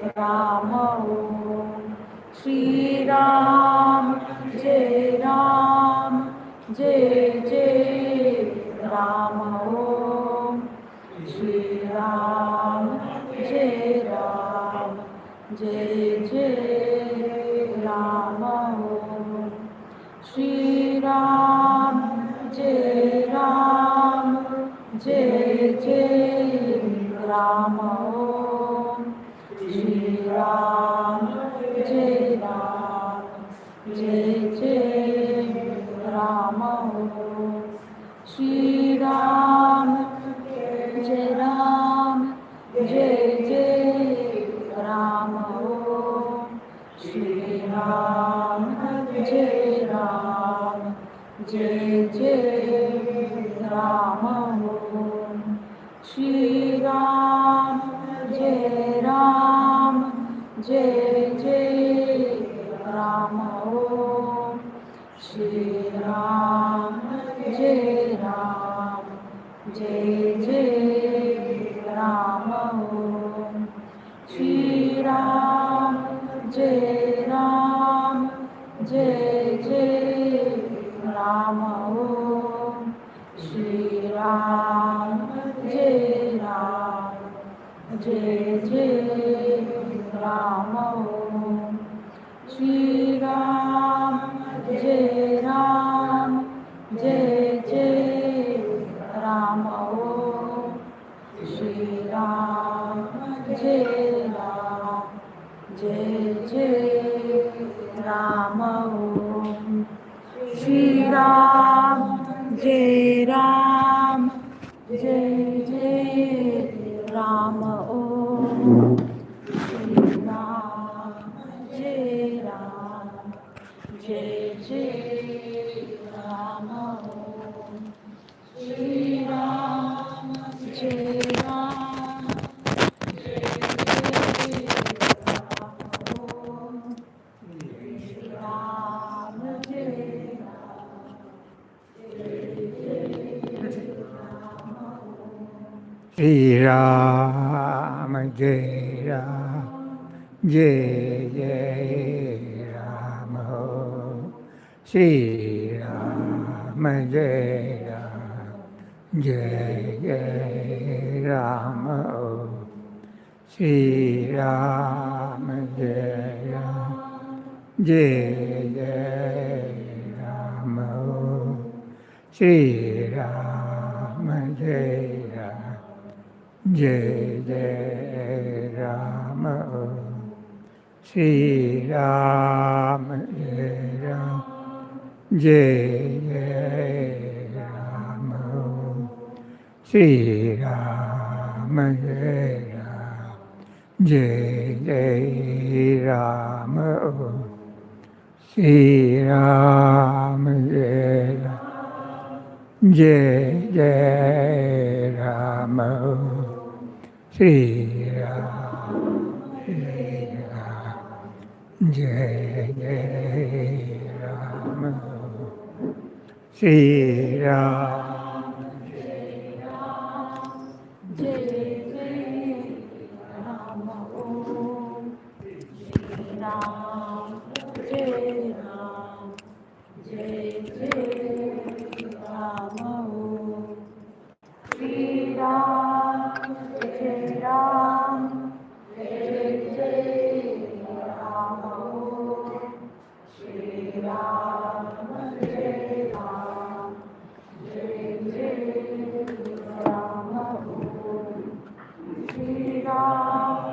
राम ओम श्री राम जय राम जय जय राम ओम श्री राम जय राम जय जय राम ओम श्री राम जय राम जय जय राम ओम श्री राम जय राम जय जय राम ओम श्री राम जय राम जय जय राम ओम श्री राम जय राम जय जय राम ओम श्री राम जय राम जय जय राम ओम श्री राम जय राम जय जय राम ओम श्री राम जय राम जय जय राम ओम श्री राम जय राम जय जय राम ओम श्री राम जय राम जय जय राम ओम श्री राम जय राम जय जय राम ओम श्री राम जय राम जय जय राम ओम श्री राम जय राम जय जय राम ओम श्री राम जय राम जय जय राम ओम श्री राम जय Shri Ram Jai Ram Jai Jai Ram Shri Ram Jai Ram Jai Jai Ram Shri Ram Jai Ram Jai Jai Ram Shri Ram Jai Jai Jai Ram Shri Ram Jai Ram Jai Jai Ram Shri Ram Jai Ram Jai Jai Ram Shri Ram Jai Ram Jai Jai Ram Shri Ram Jai Jai Ram Shri Ram जय राम जय जय राम ओम श्री राम जय राम जय जय राम ओम श्री राम जय राम जय जय राम ओम श्री राम जय राम जय जय राम ओम Shri Ram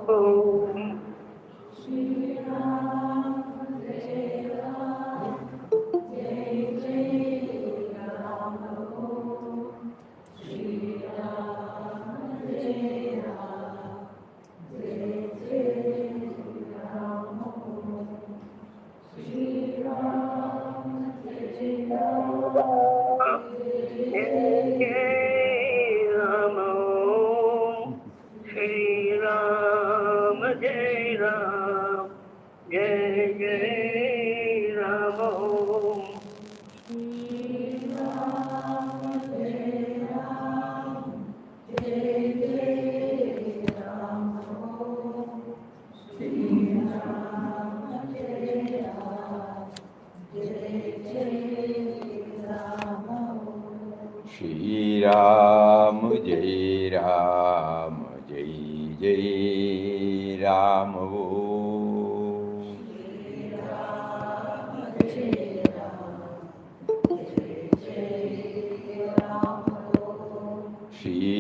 Om. Shri Ram, Jai Ram, Jai Jai Ram. Om. Shri Ram, Jai Ram, Jai Jai Ram. Om. Shri Ram, Jai Ram, Jai Jai Ram. Om. Shri Ram, Jai Ram, Jai Jai Ram. Om. Shri Ram, Jai Ram, Jai Jai Ram. Om.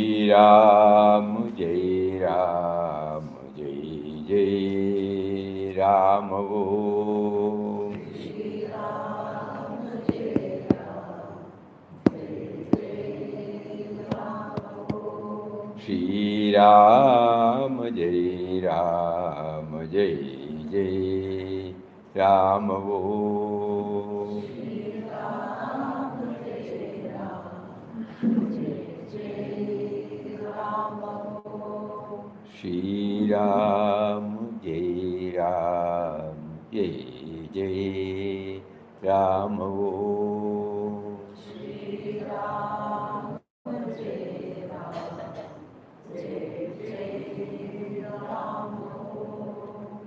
Shri Ram, Jai Ram, Jai Jai Ram. Om. Shri Ram, Jai Ram, Jai Jai Ram. Om. Shri Ram, Jai Ram, Jai Jai Ram. Om. Shri Ram, Jai Ram, Jai Jai Ram. Om. Shri Ram, Jai Ram, Jai Jai Ram. Om. Shri Ram, Jai Ram, Jai Jai Ram. Om. Shri Ram, Jai Ram, Jai Jai Ram. Om. Shri Ram, Jai Ram, Jai Jai Ram. Om.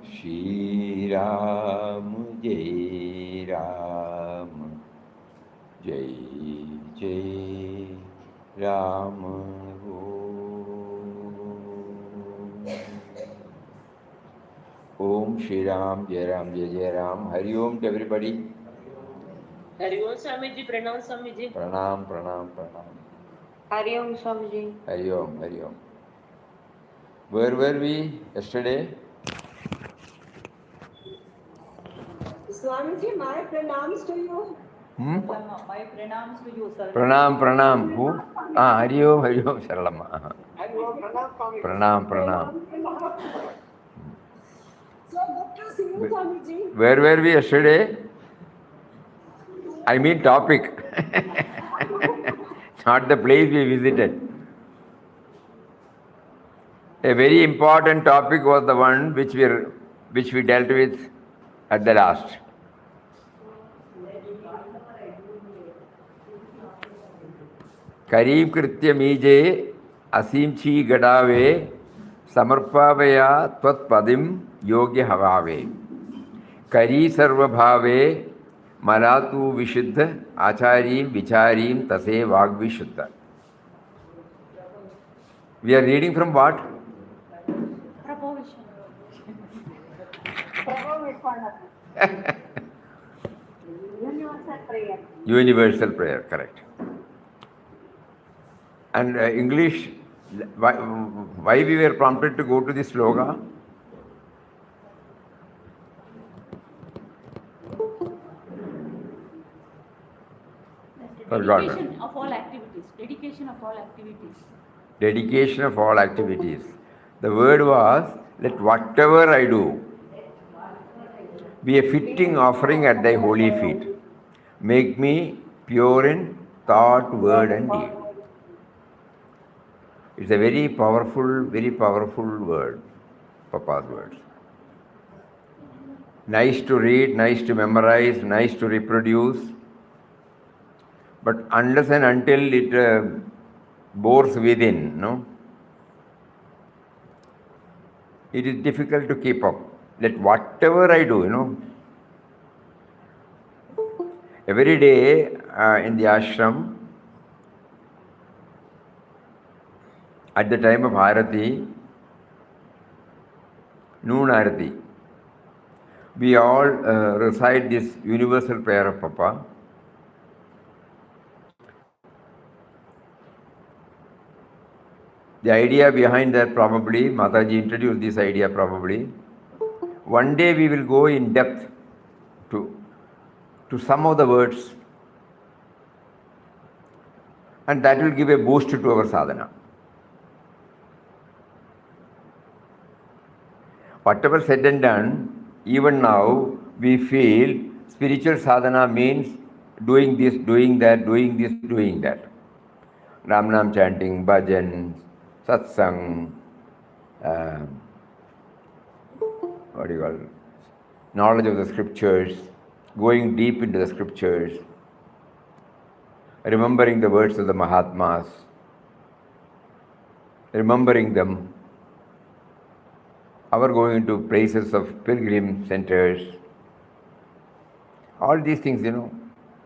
Shri Ram, Jai Ram, Jai Jai Ram. Om. Shri Ram, Jai Ram, Jai Jai Ram. Om Shri Ram, Jai Ram, Jai Jai Ram. Hari Om to everybody. Hari Om Swamiji, Pranam Swamiji. Pranam, pranam, pranam. Hari Om Swamiji. Hari Om, Hari Om. Where were we yesterday? Swamiji, my pranams to you. Hmm? My pranams to you, sir. Pranam, pranam. Who? Ah, Hari Om, Saralamma. Hari Om, Pranam Swamiji. Pranam, pranam. So good to see you, Swamiji. Where were we yesterday? I mean topic. Not the place we visited. A very important topic was the one which we dealt with at the last. Kareem Kritya Mije Asimchi Gadave Samarpavaya Tvat Padim Yogya Havave Kari Sarva Bhave Malatu Vishuddha Acharim Vicharim Tase Vagvishuddha. We are reading from what? Proposition. Universal prayer. Universal prayer, correct. And English, why we were prompted to go to this sloga? Forgotten. Dedication of all activities. Dedication of all activities. Dedication of all activities. The word was, let whatever I do be a fitting offering at thy holy feet. Make me pure in thought, word and deed. It's a very powerful word, Papa's words. Nice to read, nice to memorize, nice to reproduce. But unless and until it bores within, no, it is difficult to keep up. That whatever I do, every day in the ashram, at the time of Arati, noon Arati, we all recite this universal prayer of Papa. The idea behind that probably, Mataji introduced this idea probably. One day we will go in depth to some of the words, and that will give a boost to our sadhana. Whatever said and done, even now we feel spiritual sadhana means doing this, doing that, doing this, doing that. Ram Nam chanting, bhajan, satsang, what do you call it? Knowledge of the scriptures, going deep into the scriptures, remembering the words of the Mahatmas, remembering them, our going into places of pilgrim centers, all these things,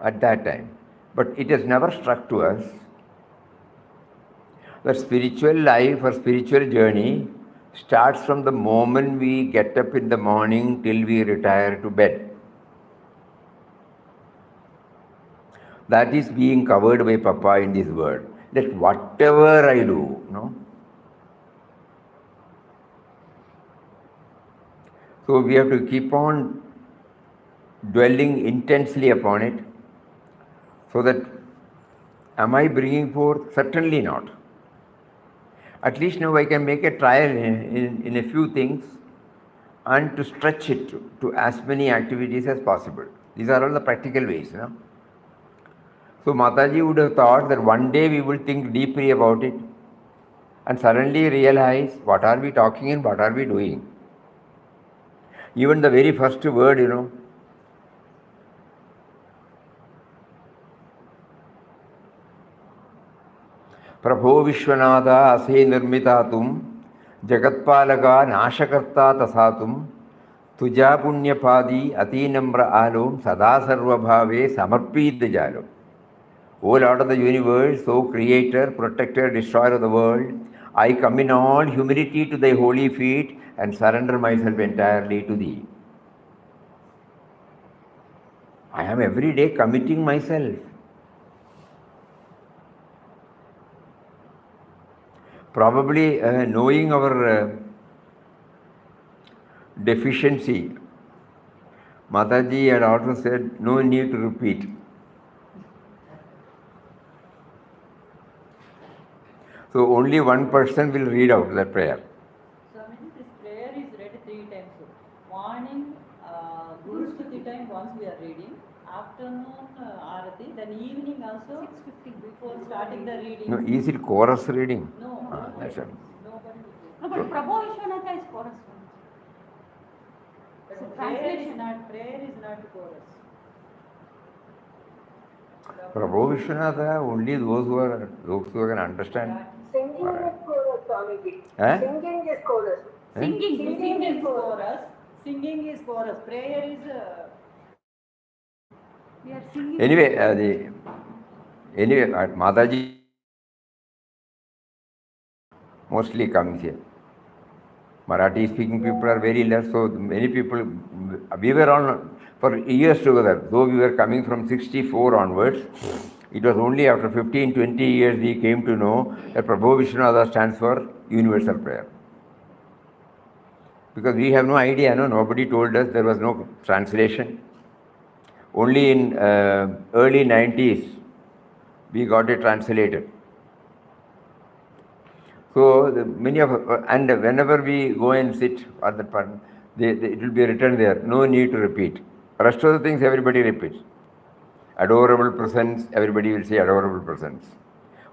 at that time. But it has never struck to us that spiritual life or spiritual journey starts from the moment we get up in the morning till we retire to bed. That is being covered by Papa in this word. That whatever I do, So we have to keep on dwelling intensely upon it, so that, am I bringing forth? Certainly not. At least now I can make a trial in a few things and to stretch it to as many activities as possible. These are all the practical ways. So Mataji would have thought that one day we will think deeply about it and suddenly realize what are we talking and what are we doing. Even the very first word, Prabho Vishwanatha Ase Nirmitatum Jagatpalaga Nashakarta Tasatum Tuja Punyapadi Ati Namra Alum Sada Sarvabhave Samarpit Jalo. O Lord of the universe, O Creator, Protector, Destroyer of the world, I come in all humility to thy holy feet and surrender myself entirely to thee. I am every day committing myself. Probably knowing our deficiency, Mataji had also said, no need to repeat. So only one person will read out that prayer. Swamiji, this prayer is read 3 times. Morning, Guru Stuti time once we are reading. Afternoon, Arati. Then evening also, 6:50 before starting the reading. No, is it chorus reading? No. That's right. Nobody. No, but Prabhu Vishwanatha is chorus. So prayer is not chorus. Prabhu Vishwanatha, only those who can understand. Singing is chorus, Swamiji. Eh? Singing is chorus. Singing is chorus. Singing is chorus. Prayer is. We are singing. Anyway, Mataji mostly comes here. Marathi speaking people are very less, so many people, we were all for years together, though we were coming from 64 onwards. It was only after 15-20 years we came to know that Prabhu Vishwanatha stands for Universal Prayer. Because we have no idea, nobody told us, there was no translation. Only in early 90s we got it translated. So many of and whenever we go and sit at the part, it will be written there. No need to repeat. Rest of the things everybody repeats. Adorable presence, everybody will say adorable presence.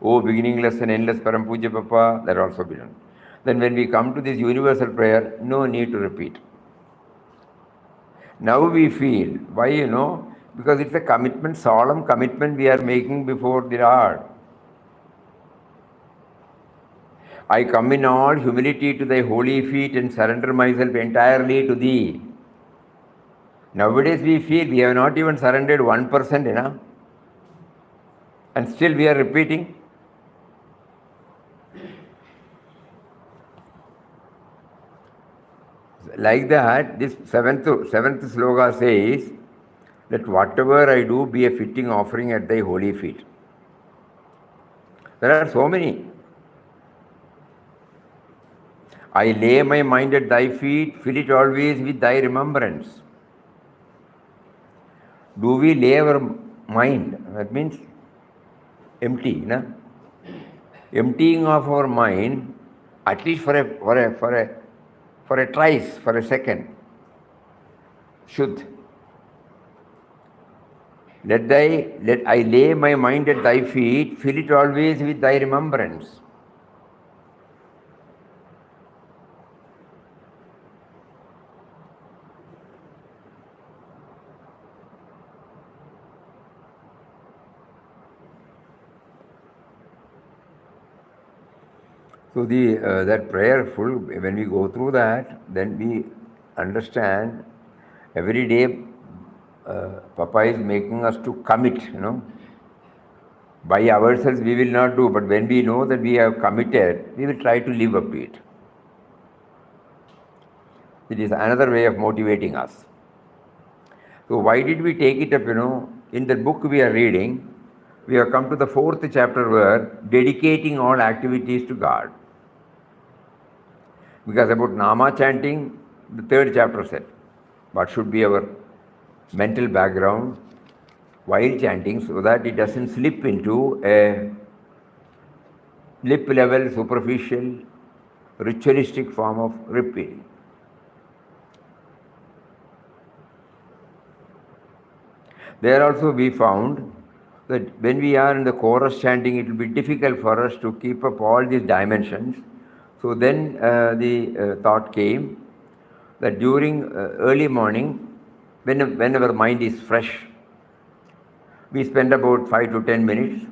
Oh, beginningless and endless Param Puja Papa, that also be done. Then when we come to this universal prayer, no need to repeat. Now we feel, why because it's a commitment, solemn commitment we are making before the Lord. I come in all humility to thy holy feet and surrender myself entirely to thee. Nowadays we feel we have not even surrendered 1%, and still we are repeating. Like that, this seventh sloka says, let whatever I do be a fitting offering at thy holy feet. There are so many. I lay my mind at thy feet, fill it always with thy remembrance. Do we lay our mind? That means empty, no? Emptying of our mind, at least for a trice, for a second. Shuddh. Let I lay my mind at thy feet, fill it always with thy remembrance. So that prayerful, when we go through that, then we understand every day Papa is making us to commit, By ourselves we will not do, but when we know that we have committed, we will try to live up to it. It is another way of motivating us. So why did we take it up, In the book we are reading, we have come to the 4th chapter where dedicating all activities to God. Because about Nama chanting, the 3rd chapter said, what should be our mental background while chanting so that it doesn't slip into a lip level, superficial, ritualistic form of repeating. There also we found that when we are in the chorus chanting, it will be difficult for us to keep up all these dimensions. So then the thought came that during early morning, when our mind is fresh, we spend about 5 to 10 minutes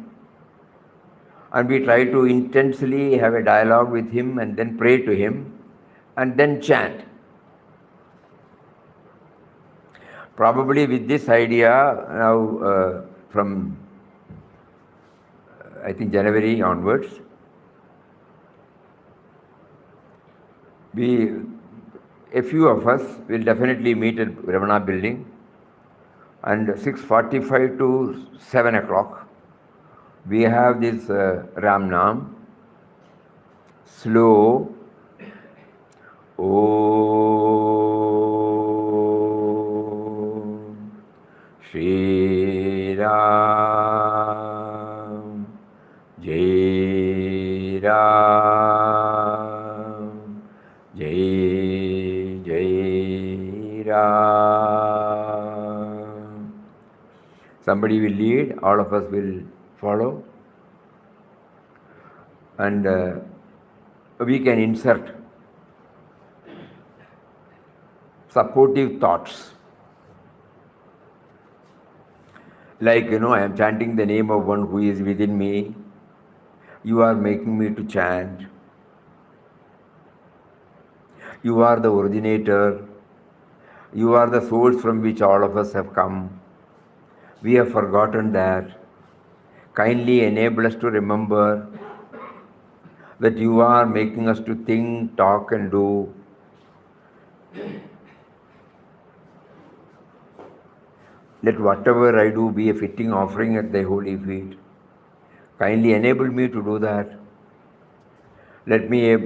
and we try to intensely have a dialogue with him and then pray to him and then chant. Probably with this idea now from I think January onwards, a few of us will definitely meet at Ramana building, and 6:45 to 7 o'clock we have this Ram Nam, slow, Om Shri Ram Jai Ram Jai Jai Ram. Somebody will lead, all of us will follow, and we can insert supportive thoughts. Like, I am chanting the name of one who is within me. You are making me to chant. You are the originator. You are the source from which all of us have come. We have forgotten that. Kindly enable us to remember that you are making us to think, talk and do. Let whatever I do be a fitting offering at thy holy feet. Kindly enable me to do that. Let me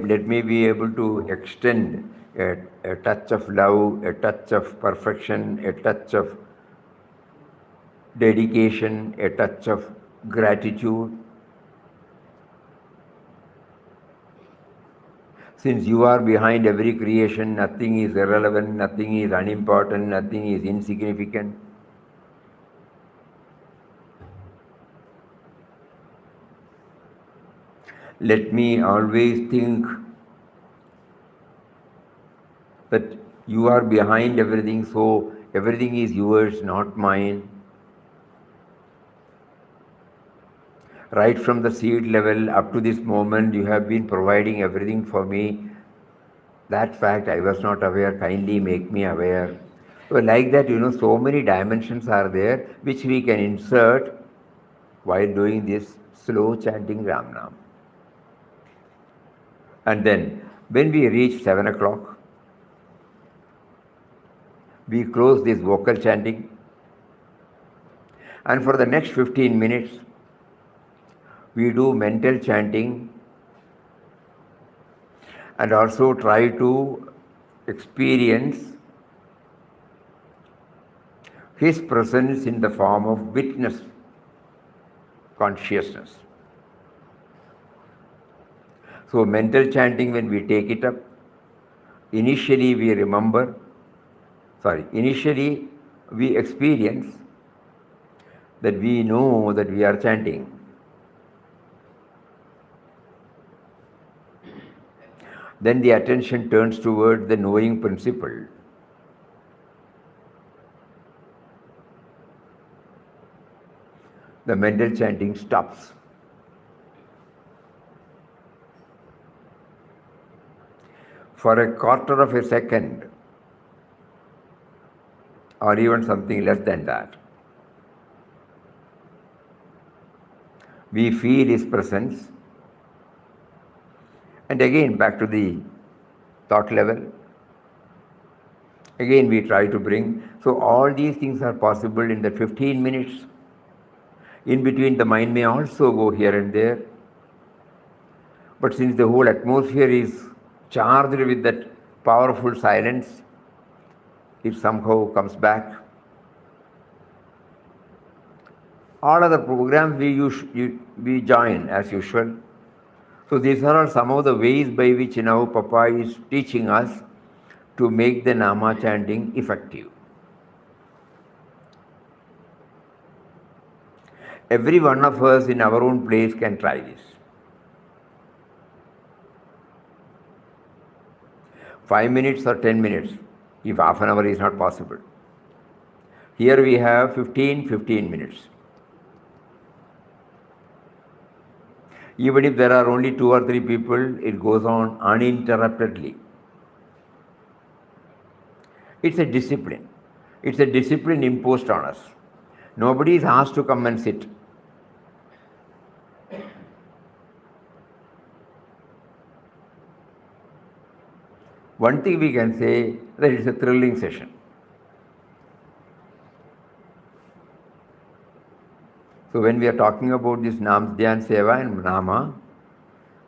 be able to extend a touch of love, a touch of perfection, a touch of dedication, a touch of gratitude. Since you are behind every creation, nothing is irrelevant, nothing is unimportant, nothing is insignificant. Let me always think that you are behind everything, so everything is yours, not mine. Right from the seed level up to this moment, you have been providing everything for me. That fact I was not aware, kindly make me aware. So like that, so many dimensions are there which we can insert while doing this slow chanting Ram Nam. And then when we reach 7 o'clock, we close this vocal chanting, and for the next 15 minutes, we do mental chanting, and also try to experience His presence in the form of witness consciousness. So mental chanting, when we take it up, initially we experience that we know that we are chanting. Then the attention turns toward the knowing principle. The mental chanting stops. For a quarter of a second, or even something less than that, we feel His presence. And again, back to the thought level. Again, we try to bring. So all these things are possible in the 15 minutes. In between, the mind may also go here and there. But since the whole atmosphere is charged with that powerful silence, it somehow comes back. All other programs we join as usual. So these are all some of the ways by which now Papa is teaching us to make the Nama chanting effective. Every one of us in our own place can try this. 5 minutes or 10 minutes, if half an hour is not possible. Here we have 15 minutes. Even if there are only 2 or 3 people, it goes on uninterruptedly. It's a discipline. It's a discipline imposed on us. Nobody is asked to come and sit. One thing we can say, that it's a thrilling session. So when we are talking about this Nam Dhyan Seva and Nama,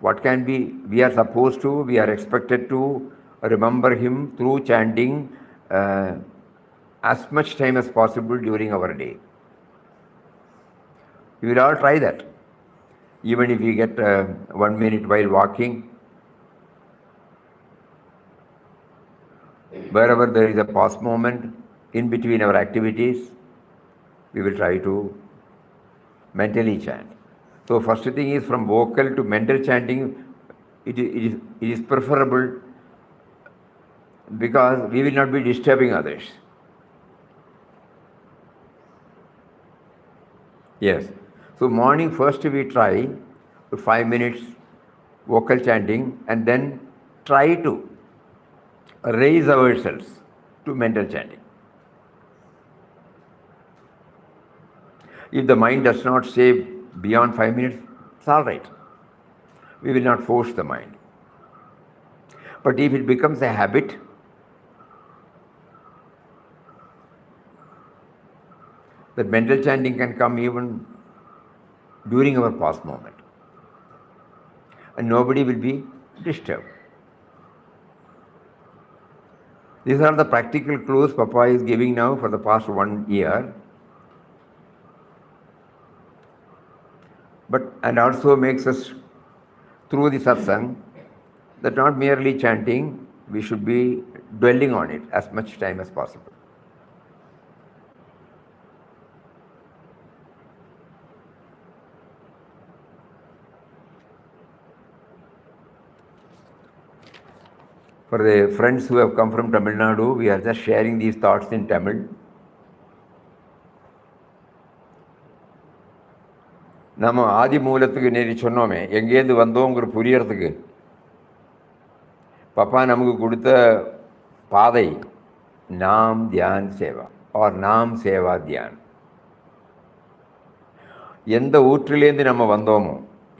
what can we are supposed to, we are expected to remember Him through chanting as much time as possible during our day. We will all try that. Even if we get 1 minute while walking, wherever there is a pause moment in between our activities, we will try to mentally chant. So first thing is, from vocal to mental chanting, it is preferable, because we will not be disturbing others. Yes. So morning first we try 5 minutes vocal chanting, and then try to raise ourselves to mental chanting. If the mind does not say beyond 5 minutes, it's all right. We will not force the mind. But if it becomes a habit, that mental chanting can come even during our pause moment, and nobody will be disturbed. These are the practical clues Papa is giving now for the past 1 year. And also makes us, through the satsang, that not merely chanting, we should be dwelling on it as much time as possible. For the friends who have come from Tamil Nadu, we are just sharing these thoughts in Tamil. நம்ம ஆதி மூலத்துக்கு நேரி சொன்னோமே, எங்கேருந்து வந்தோங்கிற புரியறதுக்கு பப்பா நமக்கு கொடுத்த பாதை நாம் Dhyan Seva R நாம் சேவா தியான். எந்த ஊற்றிலேருந்து நம்ம வந்தோமோ,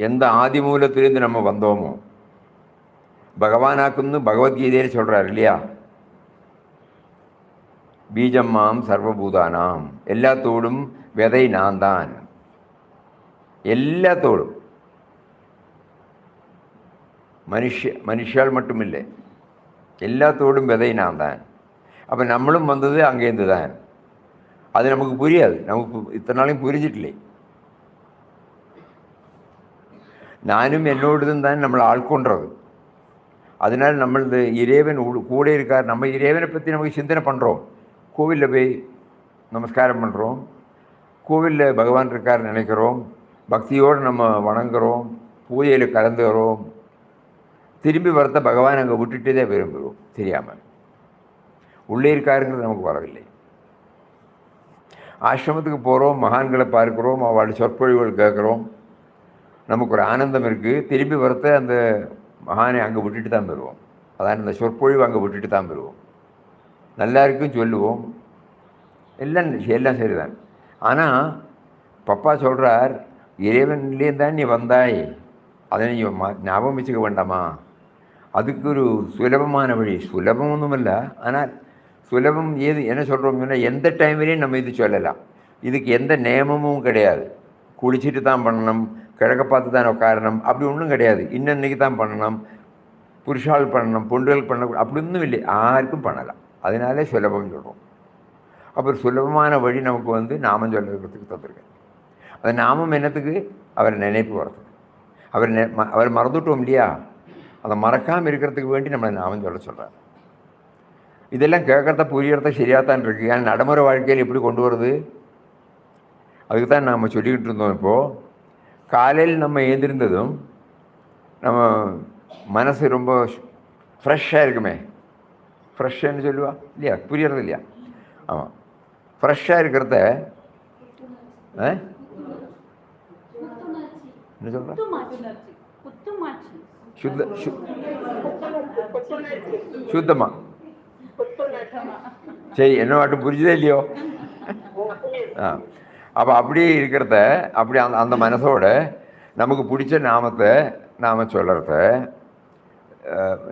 எந்த ஆதி மூலத்திலேருந்து நம்ம வந்தோமோ, பகவானாக்குன்னு பகவத்கீதையில் சொல்கிறார் இல்லையா, பீஜம் மாம் சர்வபூதானாம், எல்லாத்தோடும் விதை நான் தான், எல்லாத்தோடும். மனுஷால் மட்டும் இல்லை, எல்லாத்தோடும் விதை நான் தான். அப்போ நம்மளும் வந்தது அங்கேருந்து தான். அது நமக்கு புரியாது, நமக்கு இத்தனை நாளையும் புரிஞ்சிட்டில்லை. நானும் என்னோடதும் தான் நம்மளை ஆட்கொண்டது. அதனால் நம்மளது இறைவன் கூட இருக்கார். நம்ம இறைவனை பற்றி நமக்கு சிந்தனை பண்ணுறோம், கோவிலில் போய் நமஸ்காரம் பண்ணுறோம், கோவிலில் பகவான் இருக்கார் நினைக்கிறோம், பக்தியோடு நம்ம வணங்குறோம், பூஜையில் கலந்துக்கிறோம். திரும்பி வரத்த பகவான் அங்கே விட்டுட்டே தான் விரும்புகிறோம் தெரியாமல். உள்ளே இருக்காருங்கிறது நமக்கு வரவில்லை. ஆசிரமத்துக்கு போகிறோம், மகான்களை பார்க்குறோம், அவளோட சொற்பொழிவுகள் கேட்குறோம், நமக்கு ஒரு ஆனந்தம் இருக்குது. திரும்பி வரத்த அந்த மகானை அங்கே விட்டுட்டு தான் பெறுவோம். அதான் அந்த சொற்பொழிவு அங்கே விட்டுட்டு தான் பெறுவோம். நல்லா இருக்குன்னு சொல்லுவோம், எல்லாம் சரிதான். ஆனால் பப்பா சொல்கிறார், இறைவன்லேயே தான் நீ வந்தாய், அதை நீ ஞாபகம் வச்சுக்க வேண்டாமா? அதுக்கு ஒரு சுலபமான வழி, சுலபம் ஒன்றுமில்ல, ஆனால் சுலபம் ஏது என்ன சொல்கிறோம் சொன்னால், எந்த டைம்லேயும் நம்ம இது சொல்லலாம். இதுக்கு எந்த நியமமும் கிடையாது. குளிச்சுட்டு தான் பண்ணணும், கிழக்க பார்த்து தான் உட்காரணும், அப்படி ஒன்றும் கிடையாது. இன்னைக்கு தான் பண்ணணும், புருஷால் பண்ணணும், பொண்டுகள் பண்ண, அப்படி ஒன்றும் இல்லை, யாருக்கும் பண்ணலாம். அதனாலே சுலபம் சொல்கிறோம். அப்புறம் சுலபமான வழி நமக்கு நாமம் சொல்கிறதுக்கு தந்திருக்கேன். அந்த நாமம் என்னத்துக்கு? அவரை நினைப்பு வரதுக்கு. அவர் மறந்துவிட்டோம் இல்லையா, அதை மறக்காமல் இருக்கிறதுக்கு வேண்டி நம்மளை நாமம் சொல்கிறார். இதெல்லாம் கேட்குறத புரியறத சரியாக தான் இருக்குது. ஆனால் நடைமுறை வாழ்க்கையில் எப்படி கொண்டு வருது, அதுக்கு தான் நாம் சொல்லிக்கிட்டு இருந்தோம். இப்போது காலையில் நம்ம எழுந்திருந்ததும் நம்ம மனசு ரொம்ப ஃப்ரெஷ்ஷாக இருக்குமே, ஃப்ரெஷ்ஷான்னு சொல்லுவா இல்லையா, புரியறது இல்லையா? ஆமாம், ஃப்ரெஷ்ஷாக இருக்கிறத என்ன சொல்கிறேன், சுத்தமாக சரி, என்ன மட்டும் புரிஞ்சுதே இல்லையோ? அப்போ அப்படி இருக்கிறத, அப்படி அந்த மனசோட நமக்கு பிடிச்ச நாமத்தை நாம் சொல்கிறத,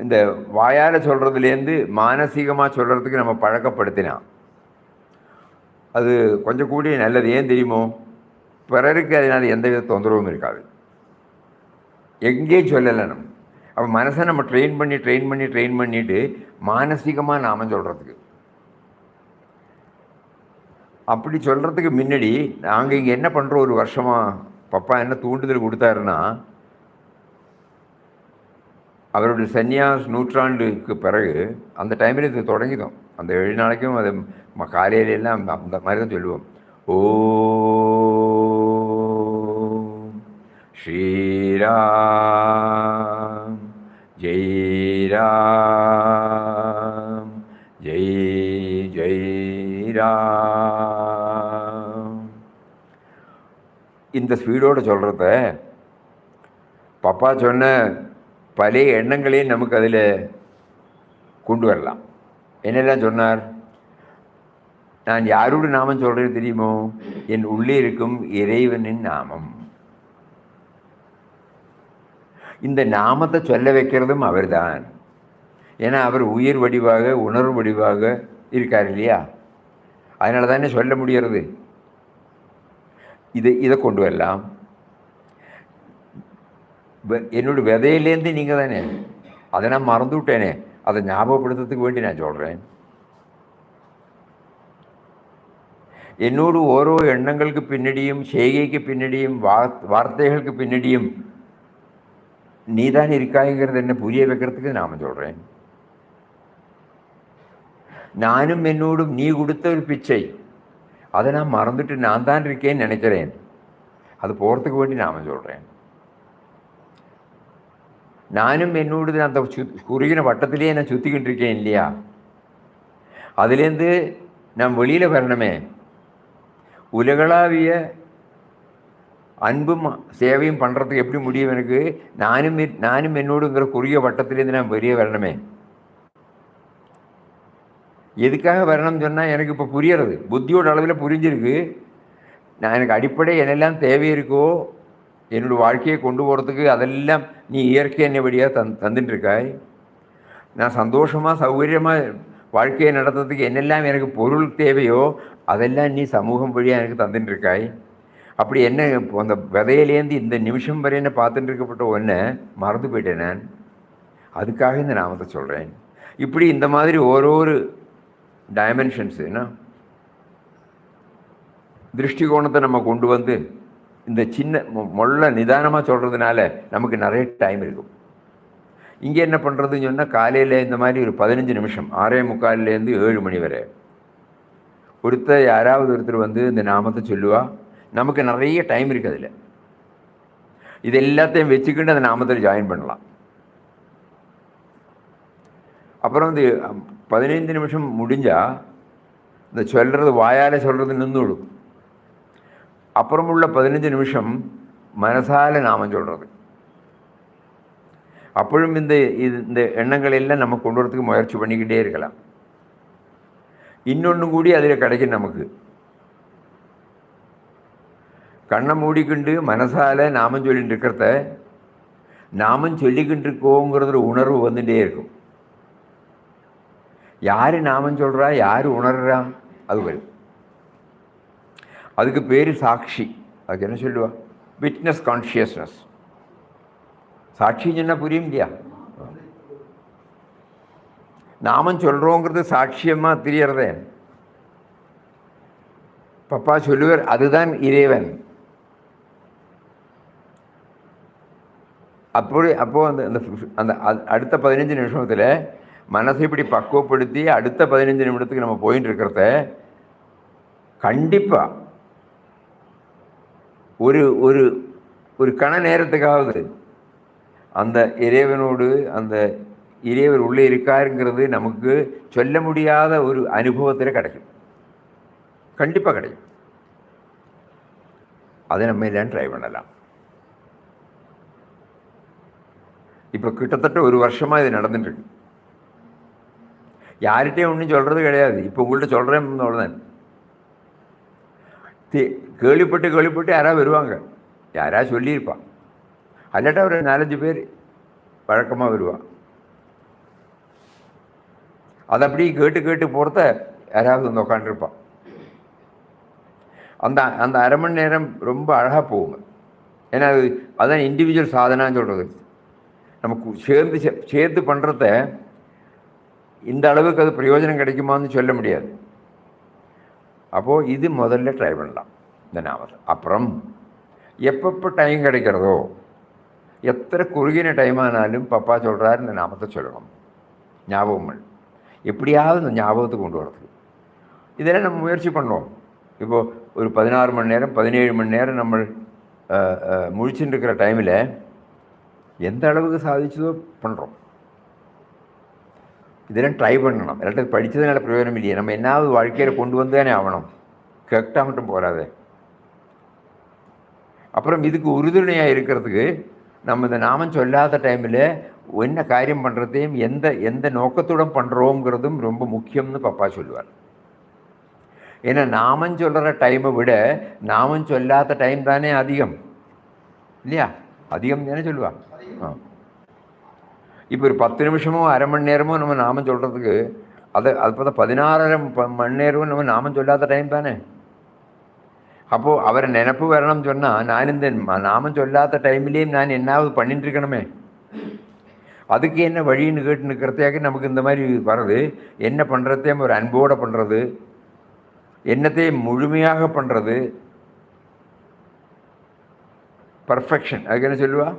இந்த வாயால் சொல்கிறதுலேருந்து மானசீகமாக சொல்கிறதுக்கு நம்ம பழக்கப்படுத்தினான். அது கொஞ்சம் கூடி நல்லது. ஏன் தெரியுமோ? பிறருக்கு அதனால் எந்த வித தொந்தரவும் இருக்காது. எங்கேயும் சொல்லலை நம்ம. அப்போ மனசை நம்ம ட்ரெயின் பண்ணிவிட்டு மானசீகமாக நாமம் சொல்கிறதுக்கு, அப்படி சொல்கிறதுக்கு முன்னாடி நாங்கள் இங்கே என்ன பண்ணுறோம், ஒரு வருஷமாக பப்பா என்ன தூண்டுதல் கொடுத்தாருன்னா, அவருடைய சன்னியாஸ் நூற்றாண்டுக்கு பிறகு அந்த டைமில் இது தொடங்கிடும். அந்த 7 நாளைக்கும் அது காலையிலெல்லாம் அந்த மாதிரி தான் சொல்லுவோம். ஓம் ஸ்ரீராம் ஜெய் ராம் ஜெய் ஜெய் ராம். இந்த ஸ்பீடோடு சொல்கிறத பப்பா சொன்ன பல எண்ணங்களையும் நமக்கு அதில் கொண்டு வரலாம். என்னெல்லாம் சொன்னார்? நான் யாரோட நாமம் சொல்கிறது தெரியுமோ? என் உள்ளே இருக்கும் இறைவனின் நாமம். இந்த நாமத்தை சொல்ல வைக்கிறதும் அவர்தான். ஏன்னா அவர் உயிர் வடிவாக, உணர்வு வடிவாக இருக்கார் இல்லையா? அதனால தானே சொல்ல முடிகிறது. இதை கொண்டு வரலாம். என்னோடய விதையிலேருந்து நீங்கள் தானே, அதை நான் மறந்து விட்டேனே, அதை ஞாபகப்படுத்துறதுக்கு வேண்டி நான் சொல்கிறேன். என்னோடு ஓரோ எண்ணங்களுக்கு பின்னாடியும், செய்கைக்கு பின்னாடியும், வார்த்தைகளுக்கு பின்னாடியும் நீ தான் இருக்காய்ங்கிறது என்ன புரிய வைக்கிறதுக்கு நான் சொல்கிறேன். நானும் என்னோடும் நீ கொடுத்த ஒரு பிச்சை, அதை நான் மறந்துட்டு நான் தான் இருக்கேன்னு நினைக்கிறேன். அது போகிறதுக்கு வேண்டி நான் சொல்கிறேன். நானும் என்னோடது அந்த குறுகின வட்டத்திலேயே நான் சுற்றிக்கிட்டு இருக்கேன் இல்லையா? அதுலேருந்து நான் வெளியில் வரணுமே. உலகளாவிய அன்பும் சேவையும் பண்ணுறதுக்கு எப்படி முடியும் எனக்கு? நானும் என்னோடுங்கிற குறுகிய வட்டத்திலேருந்து நான் வெளியே வரணுமே. எதுக்காக வரணும்னு சொன்னால் எனக்கு இப்போ புரியறது, புத்தியோட அளவில் புரிஞ்சிருக்கு. எனக்கு அடிப்படை என்னெல்லாம் தேவை இருக்கோ என்னோடய வாழ்க்கையை கொண்டு போகிறதுக்கு அதெல்லாம் நீ இயற்கை என்ன வழியாக தந்துட்டுருக்காய். நான் சந்தோஷமாக சௌகரியமாக வாழ்க்கையை நடத்துறதுக்கு என்னெல்லாம் எனக்கு பொருள் தேவையோ அதெல்லாம் நீ சமூகம் வழியாக எனக்கு தந்துட்டுருக்காய். அப்படி என்ன அந்த விதையிலேருந்து இந்த நிமிஷம் வரை என்ன பார்த்துட்டு இருக்கப்பட்ட ஒன்றை மறந்து போயிட்டேன் நான். அதுக்காக இந்த நாமத்தை சொல்கிறேன். இப்படி இந்த மாதிரி ஒரு டைமென்ஷன்ஸு என்ன திருஷ்டிகோணத்தை நம்ம கொண்டு வந்து இந்த சின்ன மொள்ள நிதானமாக சொல்கிறதுனால நமக்கு நிறைய டைம் இருக்கும். இங்கே என்ன பண்ணுறதுன்னு சொன்னால் காலையில் இந்த மாதிரி ஒரு 15 நிமிஷம் 6:45 7 மணி வரை யாராவது ஒருத்தர் வந்து இந்த நாமத்தை சொல்லுவா. நமக்கு நிறைய டைம் இருக்குது அதில். இது எல்லாத்தையும் வச்சுக்கிட்டு அந்த நாமத்தில் ஜாயின் பண்ணலாம். அப்புறம் வந்து 15 நிமிஷம் முடிஞ்சால் இந்த சொல்கிறது வாயால் சொல்கிறது நின்றுவிடும். அப்புறம் உள்ள 15 நிமிஷம் மனசால நாமம் சொல்கிறது. அப்பொழுதும் இந்த எண்ணங்கள் எல்லாம் நம்ம கொண்டு வரதுக்கு முயற்சி பண்ணிக்கிட்டே இருக்கலாம். இன்னொன்று கூடி அதில் கிடைக்கும். நமக்கு கண்ணை மூடிக்கிண்டு மனசால நாமம் சொல்லிட்டு இருக்கிறத நாமம் சொல்லிக்கிட்டு இருக்கோங்கிறது ஒரு உணர்வு வந்துட்டே இருக்கும். யார் நாமம் சொல்கிறா, யார் உணர்றா, அது வரும். அதுக்கு பேர் சாட்சி. அதுக்கு என்ன சொல்லுவா? Witness consciousness. சாட்சின்னு சொன்னால் புரியும் இல்லையா? நாமம் சொல்கிறோங்கிறது சாட்சியமாக தெரியறதே. பப்பா சொல்லுவார், அதுதான் இறைவன். அப்போ அந்த அடுத்த 15 நிமிஷத்தில் மனசை இப்படி பக்குவப்படுத்தி அடுத்த 15 நிமிடத்துக்கு நம்ம போயிட்டு இருக்கிறத கண்டிப்பாக ஒரு ஒரு ஒரு கண நேரத்துக்காவது அந்த இறைவனோடு அந்த இறைவர் உள்ளே இருக்காருங்கிறது நமக்கு சொல்ல முடியாத ஒரு அனுபவத்தில் கிடைக்கும். கண்டிப்பாக கிடைக்கும். அதை நம்ம எல்லாம் ட்ரை பண்ணலாம். இப்போ கிட்டத்தட்ட ஒரு வருஷமாக இது நடந்துட்டுருக்கு. யார்கிட்டையும் ஒன்றும் சொல்கிறது கிடையாது. இப்போ உங்கள்கிட்ட சொல்கிறேன் அவ்வளோதான். கேள்விப்பட்டு யாராவது வருவாங்க, யாராவது சொல்லியிருப்பான். அல்லாட்டா ஒரு 4-5 பேர் வழக்கமாக வருவான். அதை அப்படி கேட்டு போகிறத யாராவது வந்து உட்காந்துருப்பான். அந்த அரை மணி நேரம் ரொம்ப அழகாக போகுங்க. ஏன்னா அதுதான் இண்டிவிஜுவல் சாதனான்னு சொல்கிறது. நமக்கு சேர்த்து பண்ணுறத இந்த அளவுக்கு அது பிரயோஜனம் கிடைக்குமான்னு சொல்ல முடியாது. அப்போது இது முதல்ல ட்ரை பண்ணலாம் இந்த நாமத்தை. அப்புறம் எப்பப்போ டைம் கிடைக்கிறதோ, எத்தனை குறுகின டைம் ஆனாலும் பப்பா சொல்கிறார் இந்த நாமத்தை சொல்லணும். ஞாபகம் எப்படியாவது இந்த ஞாபகத்தை கொண்டு வரதுக்கு இதெல்லாம் நம்ம முயற்சி பண்ணுவோம். இப்போது ஒரு 16 மணி நேரம் 17 மணி நேரம் நம்ம முழிச்சுட்டு இருக்கிற டைமில் எந்த அளவுக்கு சாதிச்சதோ பண்ணுறோம். இதெல்லாம் ட்ரை பண்ணணும். எல்லாத்தையும் படித்ததுனால பிரயோஜனம் இல்லையே. நம்ம என்னாவது வாழ்க்கையில் கொண்டு வந்து தானே ஆகணும். கரெக்டாக மட்டும் போகாதே. அப்புறம் இதுக்கு உறுதுணையாக இருக்கிறதுக்கு நம்ம இந்த நாமம் சொல்லாத டைமில் என்ன காரியம் பண்ணுறதையும் எந்த நோக்கத்துடன் பண்ணுறோங்கிறதும் ரொம்ப முக்கியம்னு பப்பா சொல்லுவார். ஏன்னா நாமம் சொல்கிற டைமை விட நாமம் சொல்லாத டைம் தானே அதிகம் இல்லையா? அதிகம் தானே சொல்லுவா. இப்போ ஒரு 10 நிமிஷமோ அரை மணி நேரமோ நம்ம நாமம் சொல்கிறதுக்கு அது பார்த்தா 16 மணி நேரமும் நம்ம நாமம் சொல்லாத டைம் தானே. அப்போது அவரை நினப்பு வரணும்னு சொன்னால் நான் இந்த நாமம் சொல்லாத டைம்லேயும் நான் என்னாவது பண்ணிட்டு இருக்கணுமே. அதுக்கு என்ன வழின்னு கேட்டு நிற்கிறதையாக நமக்கு இந்த மாதிரி வர்றது. என்ன பண்ணுறதையும் ஒரு அன்போடு பண்ணுறது, என்னத்தையும் முழுமையாக பண்ணுறது, பர்ஃபெக்ஷன். அதுக்கு என்ன சொல்லுவா?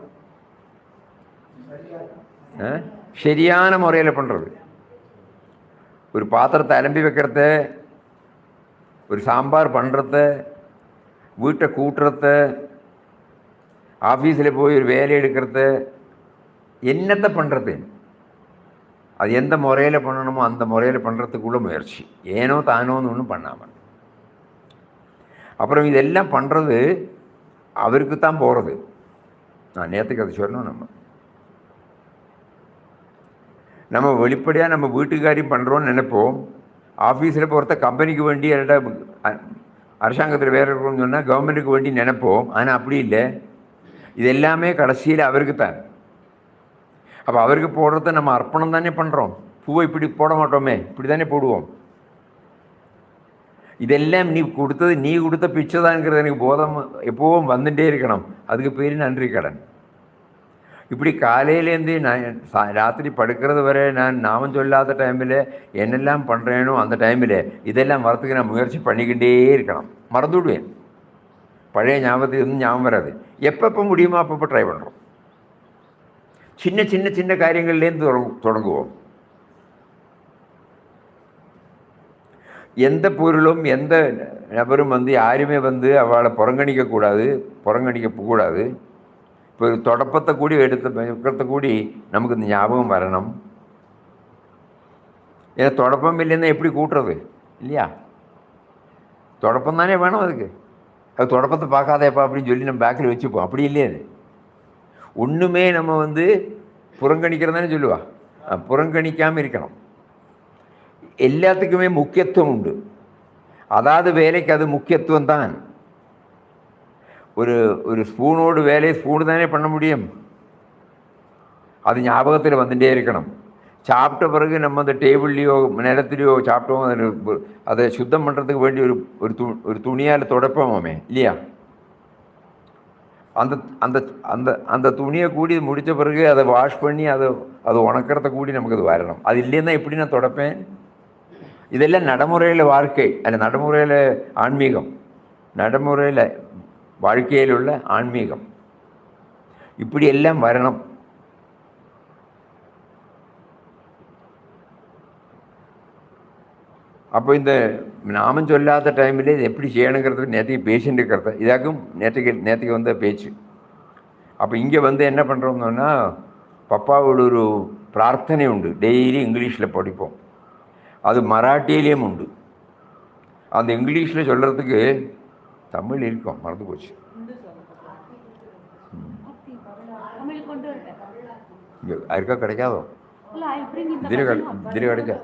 சரியான முறையில் பண்ணுறது. ஒரு பாத்திரத்தை அலம்பி வைக்கிறத, ஒரு சாம்பார் பண்ணுறத, வீட்டை கூட்டுறத, ஆஃபீஸில் போய் ஒரு வேலை எடுக்கிறத, என்னத்தை பண்ணுறது, அது எந்த முறையில் பண்ணணுமோ அந்த முறையில் பண்ணுறதுக்குள்ள முயற்சி. ஏனோ தானோன்னு ஒன்றும் பண்ணாமல். அப்புறம் இதெல்லாம் பண்ணுறது அவருக்கு தான் போகிறது. நான் நேற்றுக்கு அதை சொல்லணும். நம்ம வெளிப்படையாக நம்ம வீட்டுக்காரியும் பண்ணுறோன்னு நினைப்போம். ஆஃபீஸில் போகிறத கம்பெனிக்கு வேண்டி இல்லாட்டா அரசாங்கத்தில் வேறு இருக்கணும்னு சொன்னால் கவர்மெண்ட்டுக்கு வேண்டி நினைப்போம். ஆனால் அப்படி இல்லை. இது எல்லாமே கடைசியில் அவருக்கு தான். அப்போ அவருக்கு போடுறத நம்ம அர்ப்பணம் தானே பண்ணுறோம். பூவை இப்படி போட மாட்டோமே, இப்படி தானே போடுவோம். இதெல்லாம் நீ கொடுத்த பிச்சை தான்ங்கிறது எனக்கு போதம் எப்போவும் வந்துட்டே இருக்கணும். அதுக்கு பேர் நன்றி கடன். இப்படி காலையிலேருந்து நான் ராத்திரி படுக்கிறது வரை நான் நாமம் சொல்லாத டைமில் என்னெல்லாம் பண்ணுறேனோ அந்த டைமில் இதெல்லாம் வரத்துக்கு நான் முயற்சி பண்ணிக்கிட்டே இருக்கணும். மறந்து விடுவேன். பழைய ஞாபகத்துக்கு எதுவும் ஞாபகம் வராது. எப்பப்போ முடியுமோ அப்பப்போ ட்ரை பண்ணுறோம். சின்ன சின்ன சின்ன காரியங்கள்லேருந்து தொடங்குவோம். எந்த பொருளும் எந்த நபரும் யாருமே அவளை புறங்கணிக்கக்கூடாது, புறங்கணிக்கக்கூடாது. இப்போ ஒரு தொடப்பத்தை கூடி வைக்கிறத கூடி நமக்கு இந்த ஞாபகம் வரணும். ஏன்னா தொடப்பம் இல்லைன்னா எப்படி கூட்டுறது இல்லையா? தொடப்பம் தானே வேணும் அதுக்கு. அது தொடப்பத்தை பார்க்காதேப்பா அப்படின்னு சொல்லி நம்ம பேக்கில் வச்சுப்போம். அப்படி இல்லையே, அது ஒன்றுமே நம்ம புறங்கணிக்கிறது தானே சொல்லுவா. புறங்கணிக்காமல் இருக்கணும். எல்லாத்துக்குமே முக்கியத்துவம் உண்டு. அதாவது வேலைக்கு அது முக்கியத்துவம் தான். ஒரு ஸ்பூனோடு வேலையை ஸ்பூனு தானே பண்ண முடியும். அது ஞாபகத்தில் வந்துட்டே இருக்கணும். சாப்பிட்ட பிறகு நம்ம அந்த டேபிள்லேயோ நிலத்துலையோ சாப்பிட்டோம், அதை சுத்தம் பண்ணுறதுக்கு வேண்டி ஒரு துணியால் தொடப்போமே இல்லையா? அந்த அந்த அந்த அந்த துணியை கூடி முடித்த பிறகு அதை வாஷ் பண்ணி அதை உணக்கிறத கூடி நமக்கு அது வரணும். அது இல்லைன்னா எப்படி நான் தொடப்பேன்? இதெல்லாம் நடைமுறையில் வாழ்க்கை, அல்ல நடைமுறையில் ஆன்மீகம், நடைமுறையில் வாழ்க்கையில் உள்ள ஆன்மீகம். இப்படி எல்லாம் வரணும். அப்போ இந்த நாமம் சொல்லாத டைமில் இது எப்படி செய்யணுங்கிறது நேற்றுக்கு பேசிட்டு இருக்கிறது இதாக்கும் நேற்றுக்கு வந்த பேச்சு. அப்போ இங்கே என்ன பண்ணுறோம்னா, பப்பாவோட ஒரு பிரார்த்தனை உண்டு. டெய்லி இங்கிலீஷில் படிப்போம். அது மராட்டியிலேயும் உண்டு. அந்த இங்கிலீஷில் சொல்கிறதுக்கு தமிழ் இருக்கும், மறந்து போச்சு. யாருக்கா கிடைக்காதோ? இதில் கிடைக்காது.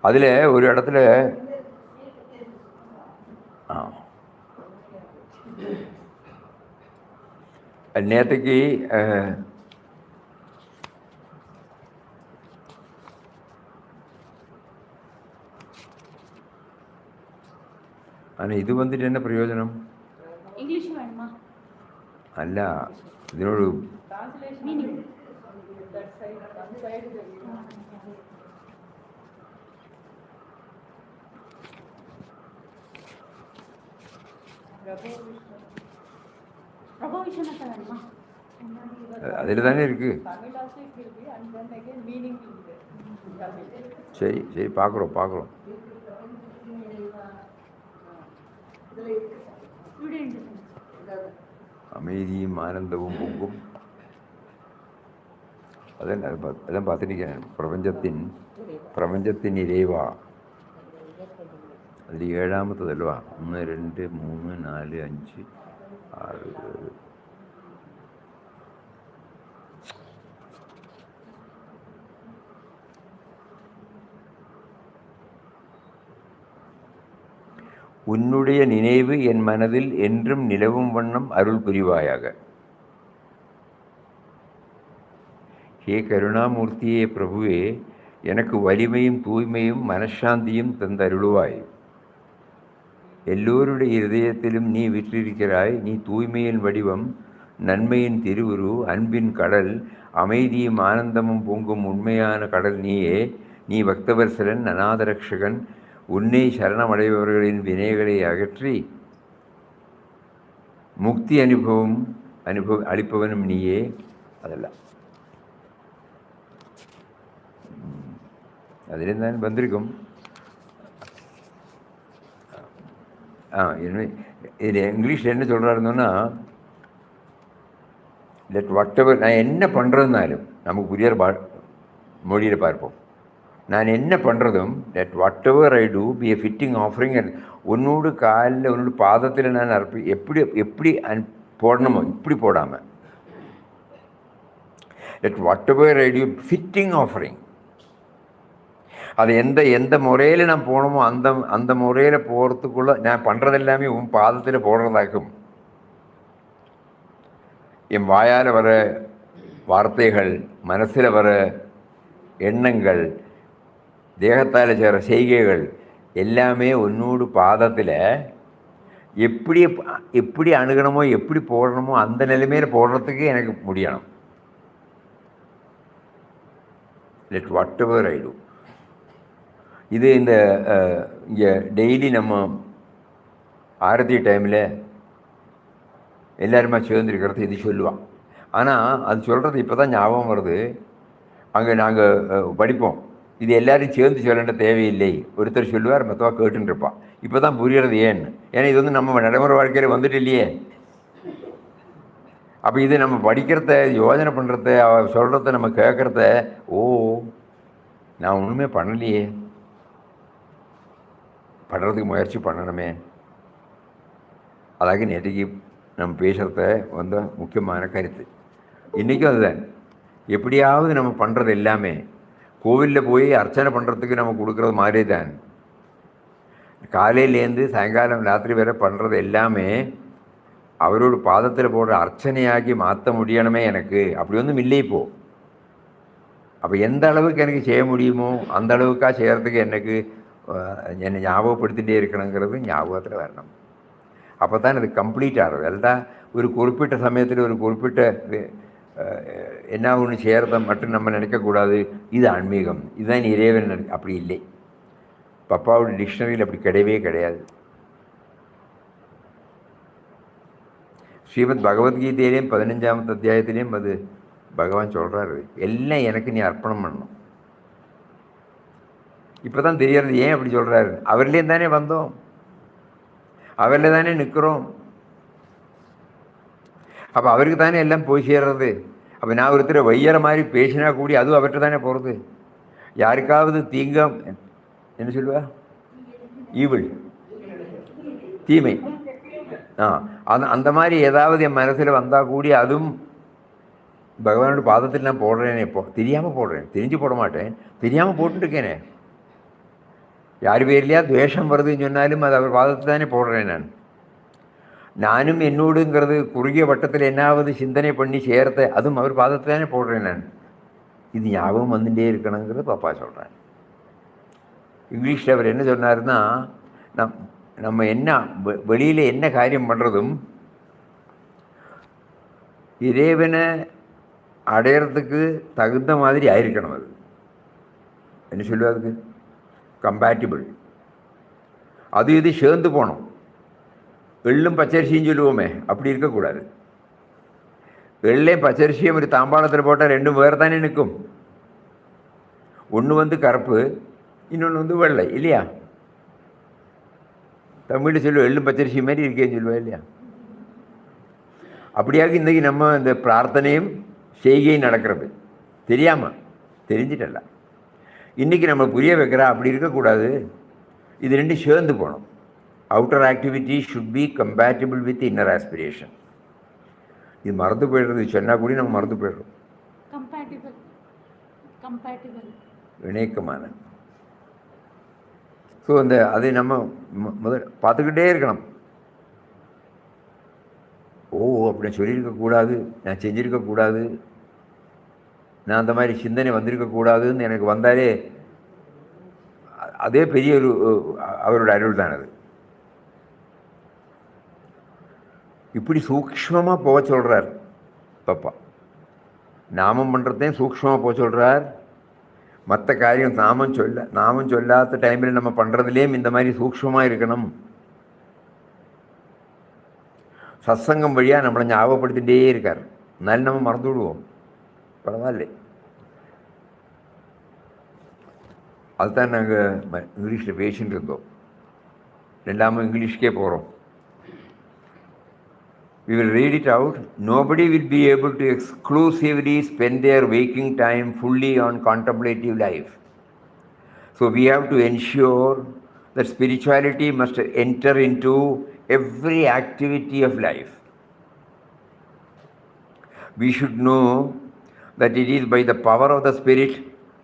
அதில் ஒரு இடத்துல நேற்றுக்கு ஆனால் இது என்ன பிரயோஜனம்? அல்ல, இதனோடு அதில் தானே இருக்கு. சரி சரி, பார்க்குறோம். அமைதியும் ஆனந்தமும் பொங்கும். அதான் பார்த்துருக்கேன். பிரபஞ்சத்தின் இறைவா, அதில் 7ஆமத்தது அல்லவா? 1 2 3 4 5 6 7. உன்னுடைய நினைவு என் மனதில் என்றும் நிலவும் வண்ணம் அருள் புரிவாயாக. ஹே கருணாமூர்த்தியே பிரபுவே, எனக்கு வலிமையும் தூய்மையும் மனசாந்தியும் தந்தருளுவாய். எல்லோருடைய இதயத்திலும் நீ விற்றிருக்கிறாய். நீ தூய்மையின் வடிவம், நன்மையின் திருவுரு, அன்பின் கடல், அமைதியும் ஆனந்தமும் பொங்கும் உண்மையான கடல் நீயே. நீ பக்தவத்சலன், அநாதரக்ஷகன். உன்னை சரணமடைபவர்களின் வினைகளை அகற்றி முக்தி அனுபவம் அளிப்பவனும் நீயே. அதெல்லாம் அதில் தான் வந்திருக்கும். இதில் இங்கிலீஷில் என்ன சொல்கிறாருந்தோன்னா, லெட் வாட் எவர், நான் என்ன பண்ணுறதுனாலும் நமக்கு புரியாத மொழியில் பார்ப்போம். நான் என்ன பண்ணுறதும், let whatever I do be a fitting offering. உன்னோடு காலில் உன்னோட பாதத்தில் நான் எப்படி போடணுமோ இப்படி போடாமல், let whatever I do fitting offering. அது எந்த முறையில் நான் போகணுமோ அந்த முறையில் போகிறதுக்குள்ள நான் பண்ணுறது எல்லாமே உன் பாதத்தில் போடுறதாக்கும். என் வாயால் வர வார்த்தைகள், மனசில் வர எண்ணங்கள், தேகத்தால் செய்கிற செய்கைகள் எல்லாமே உன்னோடு பாதத்தில் எப்படி எப்படி அணுகணுமோ எப்படி போடணுமோ அந்த நிலைமையில் போடுறதுக்கு எனக்கு முடியணும். Let whatever I do. இது இந்த இங்கே டெய்லி நம்ம ஆரத்தி டைமில் எல்லாருமா சேர்ந்துருக்கிறது இது சொல்லுவான். ஆனால் அது சொல்கிறது இப்போ தான் ஞாபகம் வருது. அங்கே நாங்கள் படிப்போம், இது எல்லோரும் சேர்ந்து சொல்ல தேவையில்லை, ஒருத்தர் சொல்லுவார் மற்றவா கேட்டுன்னு இருப்பான். இப்போ தான் புரிகிறது ஏன்னு. ஏன்னா இது வந்து நம்ம நடைமுறை வாழ்க்கையில் வந்துட்டு இல்லையே. அப்போ இது நம்ம படிக்கிறத, யோஜனை பண்ணுறத, அவ சொல்கிறத நம்ம கேட்குறத, ஓ நான் ஒன்றுமே பண்ணலையே, பண்ணுறதுக்கு முயற்சி பண்ணணுமே. அதாக நேற்றுக்கு நம்ம பேசுகிறத வந்த முக்கியமான கருத்து இன்றைக்கும் அதுதான். எப்படியாவது நம்ம பண்ணுறது எல்லாமே கோவிலில் போய் அர்ச்சனை பண்ணுறதுக்கு நம்ம கொடுக்குறது மாதிரி தான். காலையிலேருந்து சாயங்காலம் ராத்திரி வரை பண்ணுறது எல்லாமே அவரோட பாதத்தில் போடுற அர்ச்சனையாகி மாற்ற முடியணுமே எனக்கு. அப்படி ஒன்றும் இல்லை இப்போது. அப்போ எந்த அளவுக்கு எனக்கு செய்ய முடியுமோ அந்த அளவுக்காக செய்கிறதுக்கு எனக்கு என்னை ஞாபகப்படுத்திகிட்டே இருக்கணுங்கிறது ஞாபகத்தில் வரணும். அப்போ தான் இது கம்ப்ளீட் ஆகிறது. எல்லாம் ஒரு குறிப்பிட்ட சமயத்தில் ஒரு குறிப்பிட்ட என்ன ஒன்று செய்கிறத மட்டும் நம்ம நினைக்கக்கூடாது. இது ஆன்மீகம், இதுதான் இறைவன். அப்படி இல்லை. பப்பாவோட டிக்ஷனரியில் அப்படி கிடையவே கிடையாது. ஸ்ரீமத் பகவத்கீதையிலையும் 15ஆம் அத்தியாயத்திலையும் அது பகவான் சொல்கிறாரு, எல்லாம் எனக்கு நீ அர்ப்பணம் பண்ணணும். இப்போ தான் தெரியறது ஏன் அப்படி சொல்கிறாரு. அவர்லேயும் தானே வந்தோம், அவரில் தானே நிற்கிறோம். அப்போ அவருக்கு தானே எல்லாம் போய் சேர்றது. அப்போ நான் ஒருத்தர் வையற மாதிரி பேசினா கூடி அதுவும் அவர்கிட்ட தானே போகிறது. யாருக்காவது தீங்கம் என்ன சொல்லுவா, ஈவில், தீமை, அந்த மாதிரி ஏதாவது என் மனசில் வந்தால் கூடி அதுவும் பகவானோட பாதத்தில் நான் போடுறேனே. இப்போ தெரியாமல் போடுறேன், தெரிஞ்சு போட மாட்டேன், தெரியாமல் போட்டுருக்கேனே. யார் பேர்லையா துவேஷம் வருதுன்னு சொன்னாலும் அது அவர் பாதத்தில் தானே போடுறேன். நானும் என்னோடுங்கிறது குறுகிய வட்டத்தில் என்னாவது சிந்தனை பண்ணி சேர்த்த அதுவும் அவர் பாதத்தில் தானே போடுறேன். இது ஞாபகம் வந்துட்டே இருக்கணுங்கிறது பாப்பா சொல்கிறேன். இங்கிலீஷில் அவர் என்ன சொன்னார்னா, நம்ம என்ன வெளியில் என்ன காரியம் பண்ணுறதும் இறைவனை அடையிறதுக்கு தகுந்த மாதிரி ஆயிருக்கணும். அது என்ன சொல்லுவாருக்கு, கம்பேட்டிபிள். அது இது சேர்ந்து போகணும். எள்ளும் பச்சரிசியும் சொல்லுவோமே, அப்படி இருக்கக்கூடாது. எள்ளையும் பச்சரிசியும் ஒரு தாம்பாளத்தில் போட்டால் ரெண்டும் வேறு தானே நிற்கும். ஒன்று வந்து கருப்பு, இன்னொன்று வந்து வெள்ளை இல்லையா. தமிழில் சொல்லுவோம் எள்ளும் பச்சரிசி மாதிரி இருக்கேன்னு சொல்லுவா இல்லையா. அப்படியாக இன்றைக்கி நம்ம இந்த பிரார்த்தனையும் செய்கையும் நடக்கிறது தெரியாமல், தெரிஞ்சிட்டல. இன்றைக்கி நம்ம புரிய வைக்கிறா அப்படி இருக்கக்கூடாது. இது ரெண்டும் சேர்ந்து போகணும். Outer activity should be compatible with inner aspiration. இது மறந்து போய்டுறது, சொன்னால் கூட நம்ம மறந்து போய்டுறோம். இணைக்கமான ஸோ அதை நம்ம முதல் பார்த்துக்கிட்டே இருக்கணும். ஓ அப்படின்னு சொல்லியிருக்கக்கூடாது, நான் செஞ்சுருக்கக்கூடாது, நான் அந்த மாதிரி சிந்தனை வந்திருக்கக்கூடாதுன்னு எனக்கு வந்தாலே அதே பெரிய ஒரு அவரோட அருள் தான். அது இப்படி சூக்ஷ்மமாக போக சொல்கிறார் பாப்பா. நாமம் பண்ணுறதையும் சூக்ஷ்மமாக போக சொல்கிறார். மற்ற காரியம் நாமம் சொல்லாத டைமில் நம்ம பண்ணுறதுலேயும் இந்த மாதிரி சூக்ஷ்மமாக இருக்கணும். சத்சங்கம் வழியாக நம்மளை ஞாபகப்படுத்திகிட்டே இருக்கார். அதனால நம்ம மறந்து விடுவோம், பரவாயில்ல. அதுதான் நாங்கள் இங்கிலீஷில் பேசிகிட்டு இருந்தோம். ரெண்டாமல் இங்கிலீஷ்க்கே போகிறோம். We will read it out. Nobody will be able to exclusively spend their waking time fully on contemplative life. So we have to ensure that spirituality must enter into every activity of life. We should know that it is by the power of the Spirit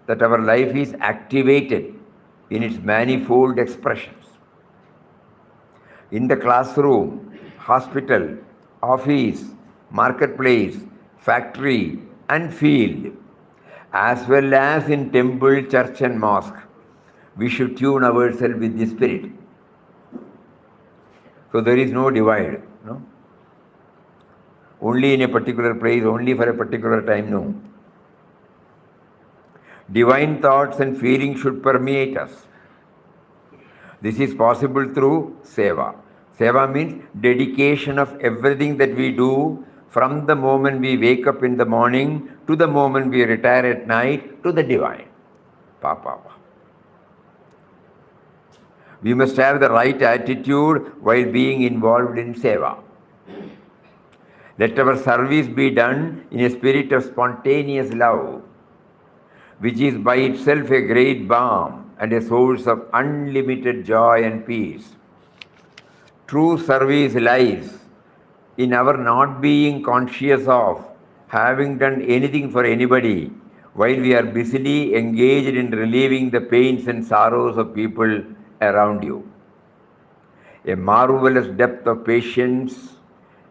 that our life is activated in its manifold expressions. In the classroom, hospital, office, marketplace, factory and field, as well as in temple, church and mosque, we should tune ourselves with the Spirit. So there is no divide, no? Only in a particular place, only for a particular time, no. Divine thoughts and feelings should permeate us. This is possible through seva. Seva means dedication of everything that we do from the moment we wake up in the morning to the moment we retire at night to the divine. Papa. We must have the right attitude while being involved in seva. Let our service be done in a spirit of spontaneous love, which is by itself a great balm and a source of unlimited joy and peace. True service lies in our not being conscious of having done anything for anybody while we are busily engaged in relieving the pains and sorrows of people around you. A marvelous depth of patience,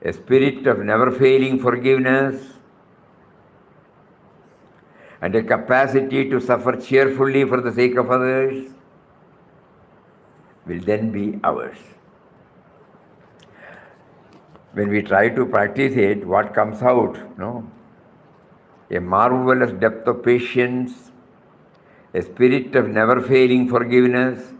a spirit of never-failing forgiveness, and a capacity to suffer cheerfully for the sake of others will then be ours. When we try to practice it, what comes out? No? A marvelous depth of patience, a spirit of never-failing forgiveness,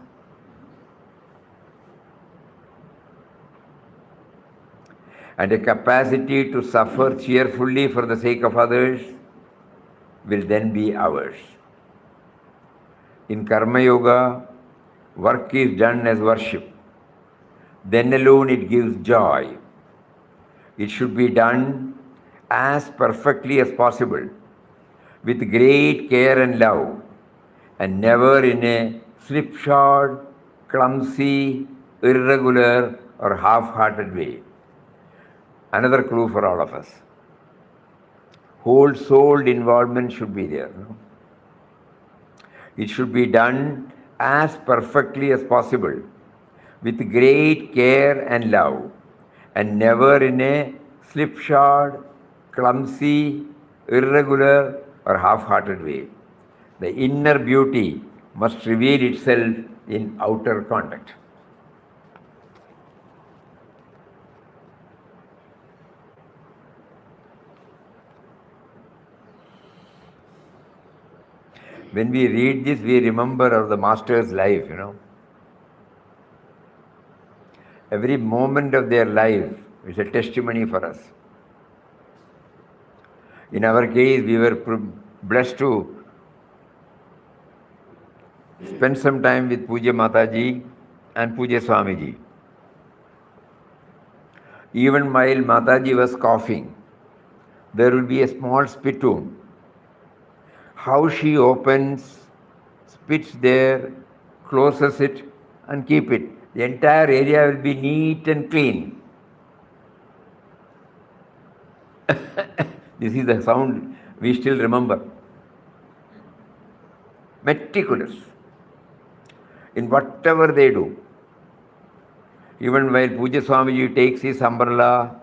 and a capacity to suffer cheerfully for the sake of others will then be ours. In Karma Yoga, work is done as worship. Then alone it gives joy. It should be done as perfectly as possible, with great care and love, and never in a slipshod, clumsy, irregular, or half-hearted way. Another clue for all of us. Whole-souled involvement should be there. No? It should be done as perfectly as possible, with great care and love, and never in a slipshod, clumsy, irregular, or half-hearted way. The inner beauty must reveal itself in outer conduct. When we read this, we remember of the Master's life, Every moment of their life is a testimony for us. In our case, we were blessed to spend some time with Puja Mataji and Puja Swamiji. Even while Mataji was coughing, there will be a small spittoon. How she opens, spits there, closes it, and keep it. The entire area will be neat and clean. This is the sound we still remember. Meticulous in whatever they do. Even while Puja Swamiji takes his umbrella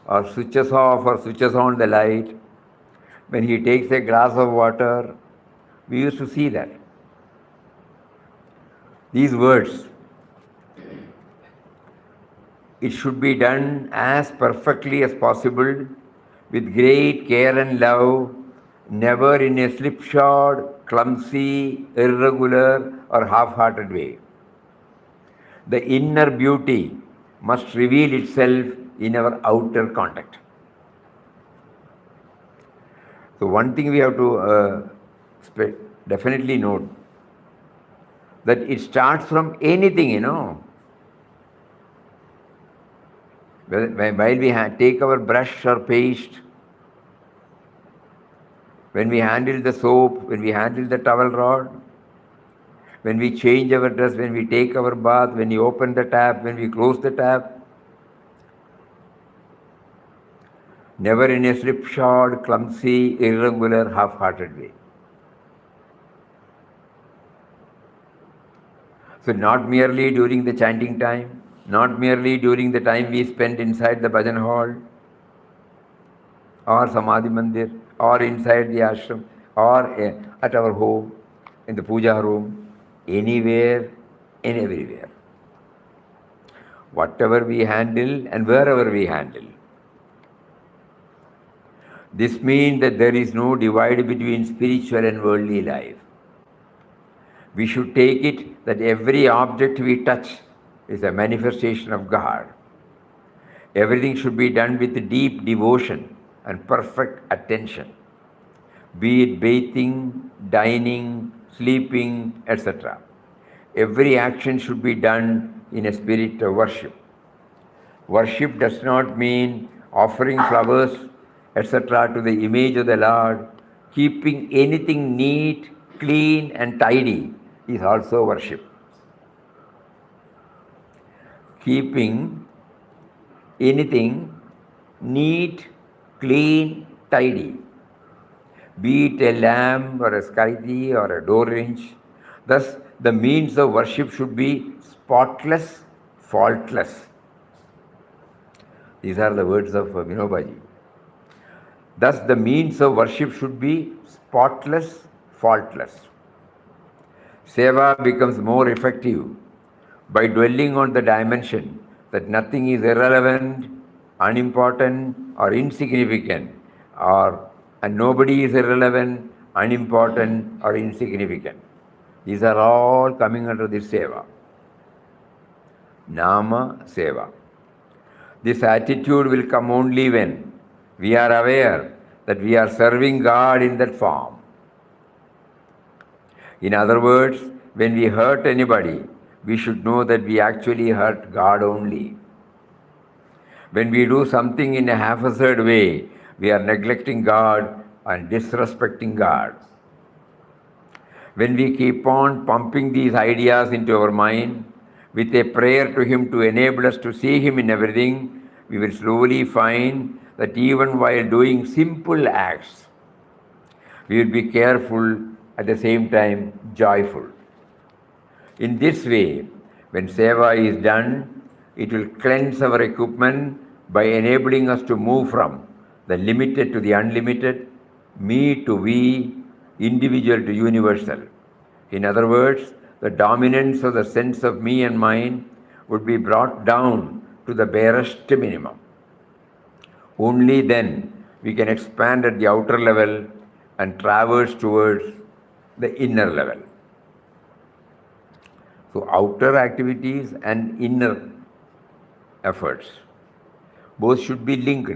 or switches off or switches on the light, when he takes a glass of water, we used to see that. These words, it should be done as perfectly as possible, with great care and love, never in a slipshod, clumsy, irregular, or half-hearted way. The inner beauty must reveal itself in our outer conduct. So one thing we have to definitely note, that it starts from anything, While we take our brush or paste, when we handle the soap, when we handle the towel rod, when we change our dress, when we take our bath, when we open the tap, when we close the tap, never in a slipshod, clumsy, irregular, half-hearted way. So not merely during the chanting time, not merely during the time we spend inside the bhajan hall, or Samadhi Mandir, or inside the ashram, or at our home, in the puja room, anywhere and everywhere. whatever we handle and wherever we handle. This means that there is no divide between spiritual and worldly life. We should take it that every object we touch is a manifestation of God. Everything should be done with deep devotion and perfect attention, be it bathing, dining, sleeping, etc. Every action should be done in a spirit of worship. Worship does not mean offering flowers, etc., to the image of the Lord. Keeping anything neat, clean, and tidy is also worship. Keeping anything neat, clean, tidy, be it a lamp or a skyty or a door hinge. Thus, the means of worship should be spotless, faultless. These are the words of Vinobaji. Thus, the means of worship should be spotless, faultless. Seva becomes more effective by dwelling on the dimension that nothing is irrelevant, unimportant, or insignificant, and nobody is irrelevant, unimportant, or insignificant. These are all coming under this seva. Nama seva. This attitude will come only when we are aware that we are serving God in that form. In other words, when we hurt anybody, we should know that we actually hurt God only. When we do something in a haphazard way, we are neglecting God and disrespecting God. When we keep on pumping these ideas into our mind with a prayer to Him to enable us to see Him in everything, we will slowly find that even while doing simple acts, we will be careful, at the same time joyful. In this way, when seva is done, it will cleanse our equipment by enabling us to move from the limited to the unlimited, me to we, individual to universal. In other words, the dominance of the sense of me and mine would be brought down to the barest minimum. Only then we can expand at the outer level and traverse towards the inner level. So outer activities and inner efforts, both should be linked,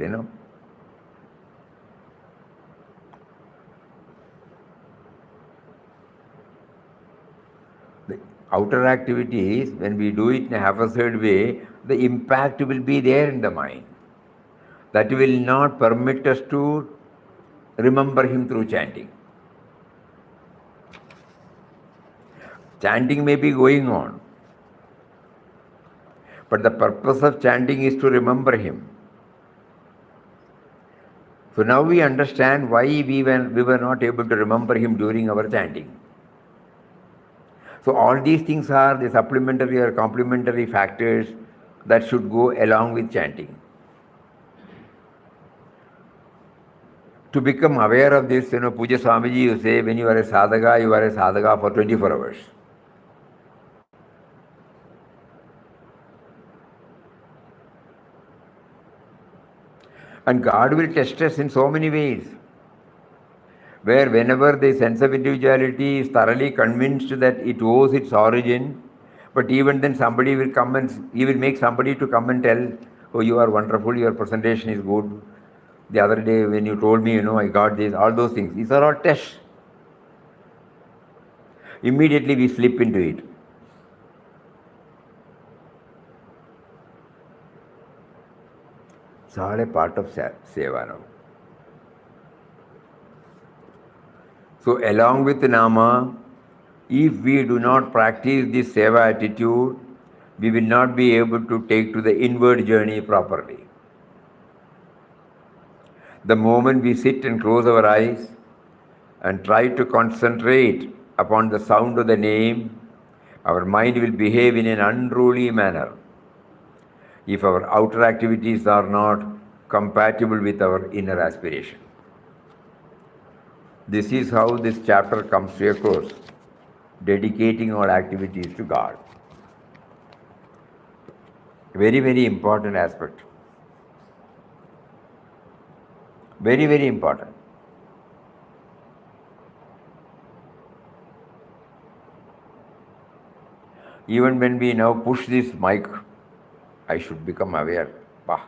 The outer activities, when we do it in a haphazard way, the impact will be there in the mind. That will not permit us to remember Him through chanting. Chanting may be going on, but the purpose of chanting is to remember Him. So now we understand why we were not able to remember Him during our chanting. So all these things are the supplementary or complementary factors that should go along with chanting. To become aware of this, Puja Swamiji, you say, when you are a sadhaka for 24 hours. And God will test us in so many ways, where whenever the sense of individuality is thoroughly convinced that it owes its origin, but even then somebody will come and He will make somebody to come and tell, oh, you are wonderful, your presentation is good. The other day when you told me, I got this, all those things. These are all tests. Immediately we slip into it. It's all a part of seva now. So along with Nama, if we do not practice this seva attitude, we will not be able to take to the inward journey properly. The moment we sit and close our eyes and try to concentrate upon the sound of the name, our mind will behave in an unruly manner if our outer activities are not compatible with our inner aspiration. This is how this chapter comes to a close, dedicating all activities to God. Very, very important aspect. Very, very important. Even when we now push this mic, I should become aware. Bah.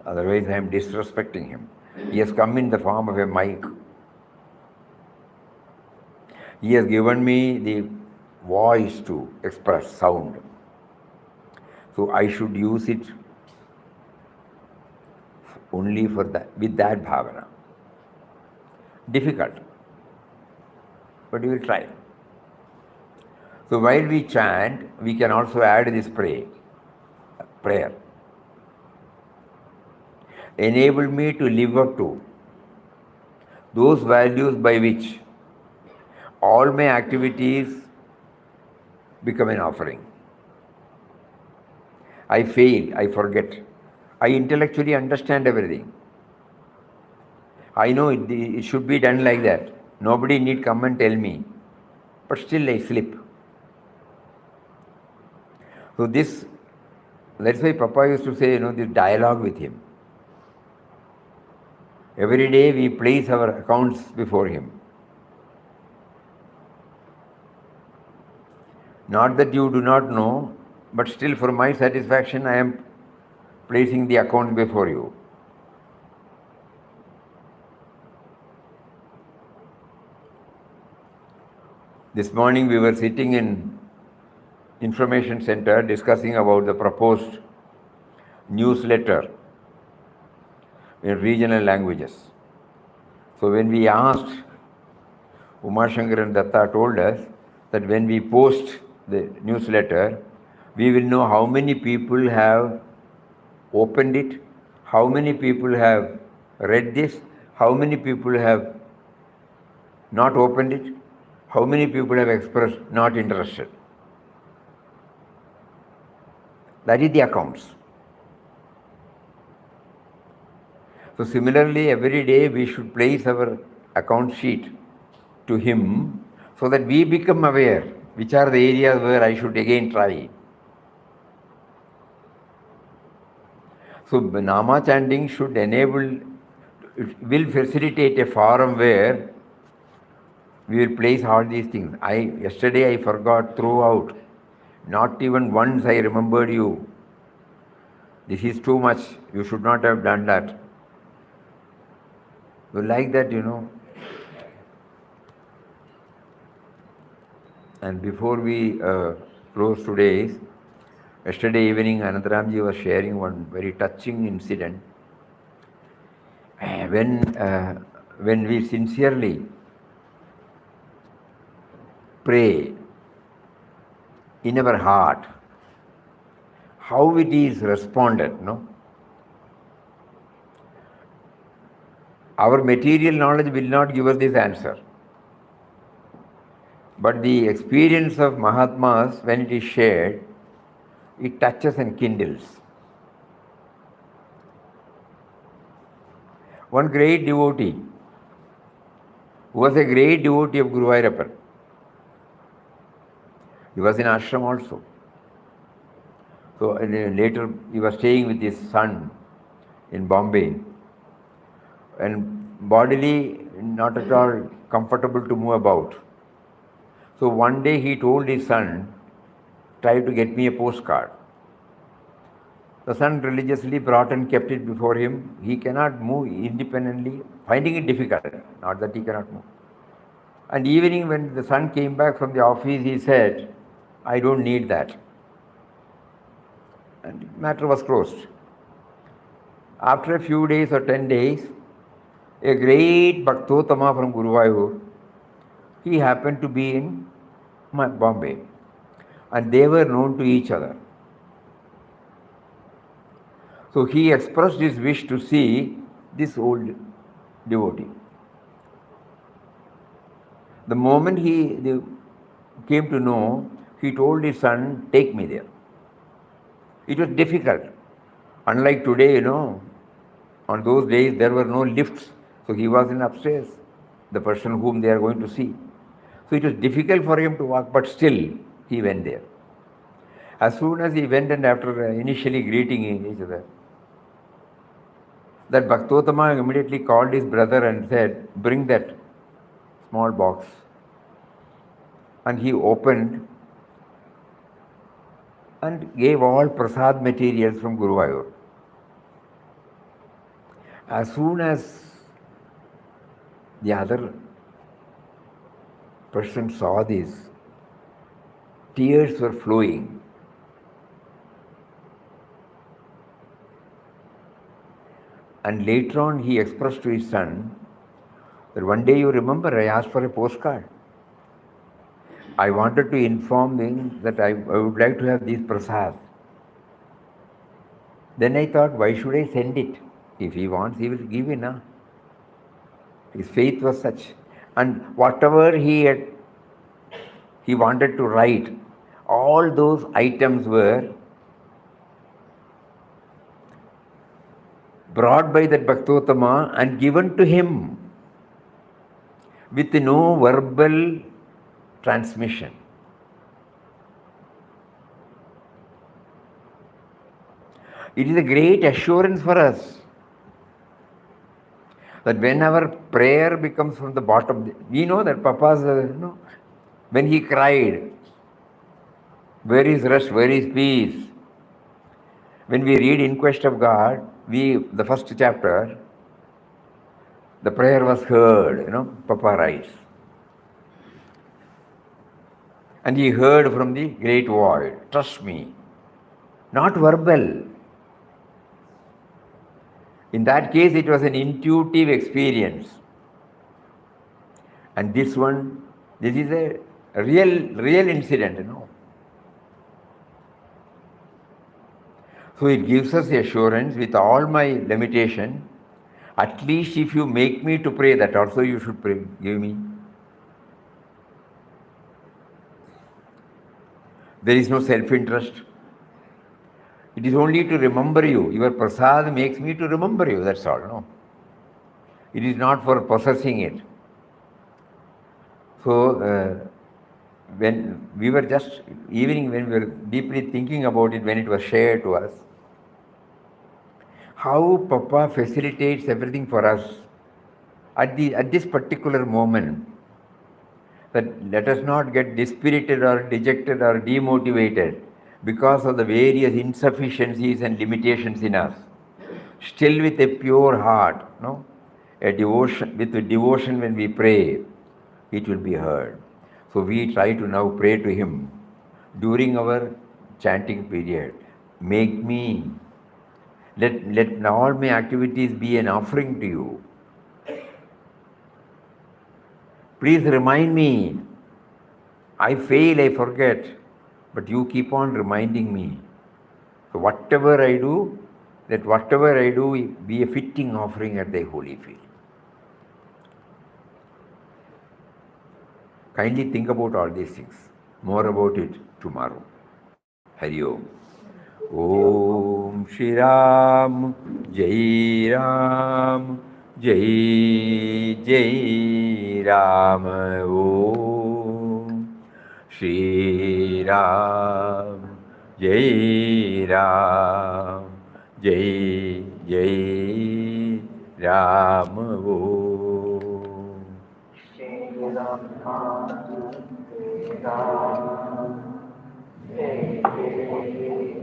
Otherwise, I am disrespecting him. He has come in the form of a mic. He has given me the voice to express sound. So I should use it only for that, with that bhavana. Difficult, but we will try. So while we chant, we can also add this prayer. Enable me to live up to those values by which all my activities become an offering. I fail, I forget. I intellectually understand everything. I know it should be done like that. Nobody need come and tell me. But still I slip. So that's why Papa used to say, this dialogue with him. Every day we place our accounts before him. Not that you do not know, but still for my satisfaction I am placing the account before you. This morning we were sitting in information center discussing about the proposed newsletter in regional languages. So when we asked, Umashankar and Datta told us that when we post the newsletter, we will know how many people have opened it, how many people have read this, how many people have not opened it, how many people have expressed not interested. That is the accounts. So similarly, every day we should place our account sheet to him so that we become aware which are the areas where I should again try. So Nama chanting should will facilitate a forum where we will place all these things. Yesterday I forgot throughout. Not even once I remembered you. This is too much. You should not have done that. So like that, And before we close today, yesterday evening Anandaramji was sharing one very touching incident. When we sincerely pray in our heart, how it is responded, Our material knowledge will not give us this answer. But the experience of Mahatmas, when it is shared, it touches and kindles. One great devotee, who was a great devotee of Guru Vairappan, he was in ashram also. So later he was staying with his son in Bombay, and bodily not at all comfortable to move about. So one day he told his son, try to get me a postcard. The son religiously brought and kept it before him. He cannot move independently, finding it difficult, not that he cannot move. And evening when the son came back from the office, he said, I don't need that. And the matter was closed. After a few days or 10 days, a great Bhaktotama from Guruvayur, he happened to be in Bombay, and they were known to each other. So he expressed his wish to see this old devotee. The moment he came to know, he told his son, take me there. It was difficult. Unlike today, on those days there were no lifts. So he was in upstairs, the person whom they are going to see. So it was difficult for him to walk, but still he went there. As soon as he went and after initially greeting each other, that Bhaktotama immediately called his brother and said, bring that small box. And he opened and gave all prasad materials from Guruvayur. As soon as the other person saw this, tears were flowing. And later on he expressed to his son that one day, you remember, I asked for a postcard. I wanted to inform him that I would like to have these prasad. Then I thought, why should I send it? If he wants, he will give it now. His faith was such. And whatever he wanted to write, all those items were brought by that Bhaktotama and given to him with no verbal transmission. It is a great assurance for us that when our prayer becomes from the bottom, we know that Papa's, when he cried, where is rest, where is peace? When we read In Quest of God, the first chapter, the prayer was heard, Papa writes. And he heard from the great void, trust me, not verbal. In that case, it was an intuitive experience. And this is a real incident, So it gives us the assurance, with all my limitation, at least if you make me to pray, that also you should pray, give me. There is no self-interest. It is only to remember you. Your prasad makes me to remember you, that's all. It is not for possessing it. So, when we were just, evening when we were deeply thinking about it, when it was shared to us, how Papa facilitates everything for us at this particular moment, that let us not get dispirited or dejected or demotivated because of the various insufficiencies and limitations in us. Still with a pure heart, with a devotion when we pray, it will be heard. So we try to now pray to him during our chanting period. Make me, let all my activities be an offering to you. Please remind me. I fail, I forget, but you keep on reminding me. So whatever I do, let whatever I do be a fitting offering at thy holy feet. Kindly think about all these things. More about it tomorrow. Hari Om. Om Shri Ram, Jai Ram, Jai Jai Ram. Om Shri Ram, Jai Ram, Jai Jai Ram. Om Shri Ram, Jai Ram, Jai Jai.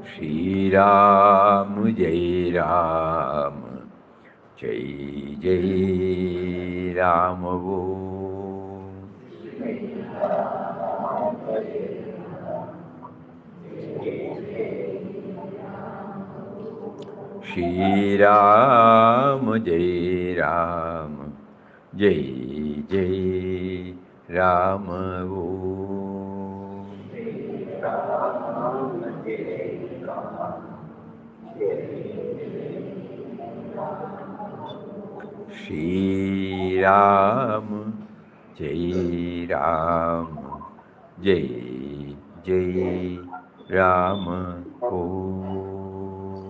Shri Ram, Jai Ram, Jai Jai Ram. Om Shri Ram, Jai Ram, Jai Jai Ram. Om Shri Ram, Jai Ram, Jai Jai Rama. Om.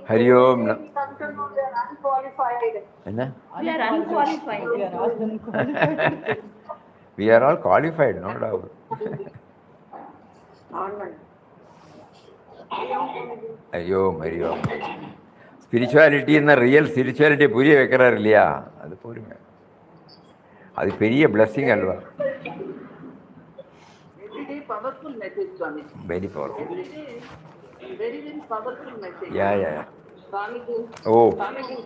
Hari Om. We come to know they are unqualified. Enna? We are unqualified. We are all unqualified. We are all qualified, no doubt. Hari Om. Spirituality என்ன real ஸ்பிரிச்சுவாலிட்டியை புரிய வைக்கிறார் இல்லையா, அது பொறுமை, அது பெரிய blessing halwa. Every day powerful message, Swami. Very powerful. Every day, very, very powerful message. யா. Swamiji, ஓ, Swamiji,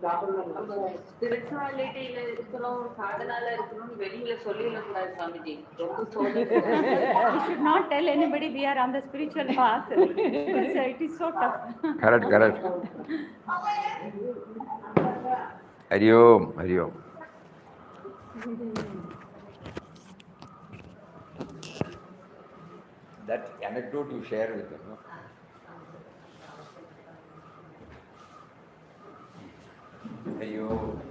நம்ம ஸ்பிரிச்சுவாலிட்டியில இருக்கிறோம், சாதனால இருக்கிறோம், வெளியில சொல்லிடக்கூடாது Swamiji. ரொம்ப சோதனை. We should not tell anybody we are on the spiritual path because it is so tough. Correct. Hari Om. That anecdote you share with them, no? Hari Om.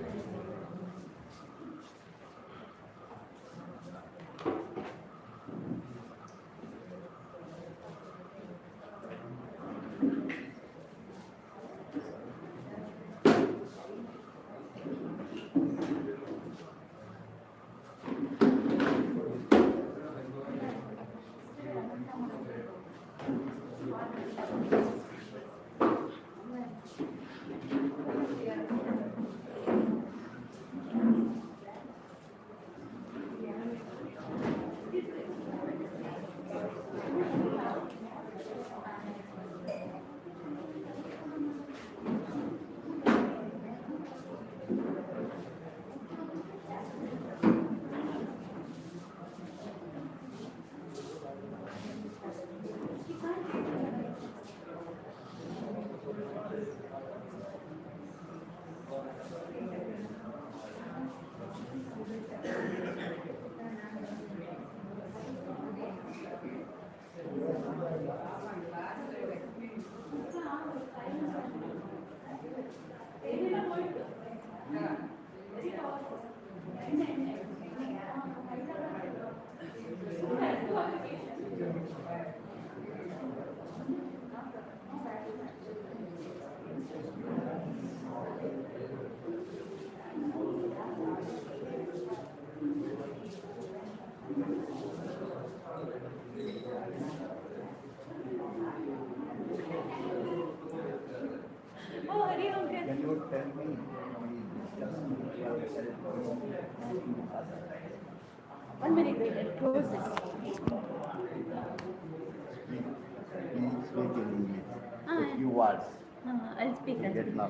Oh, Hari Om. Can you tell me One minute, wait, I'll close this. please speak in English? Ah, A few words. I'll speak. Get now.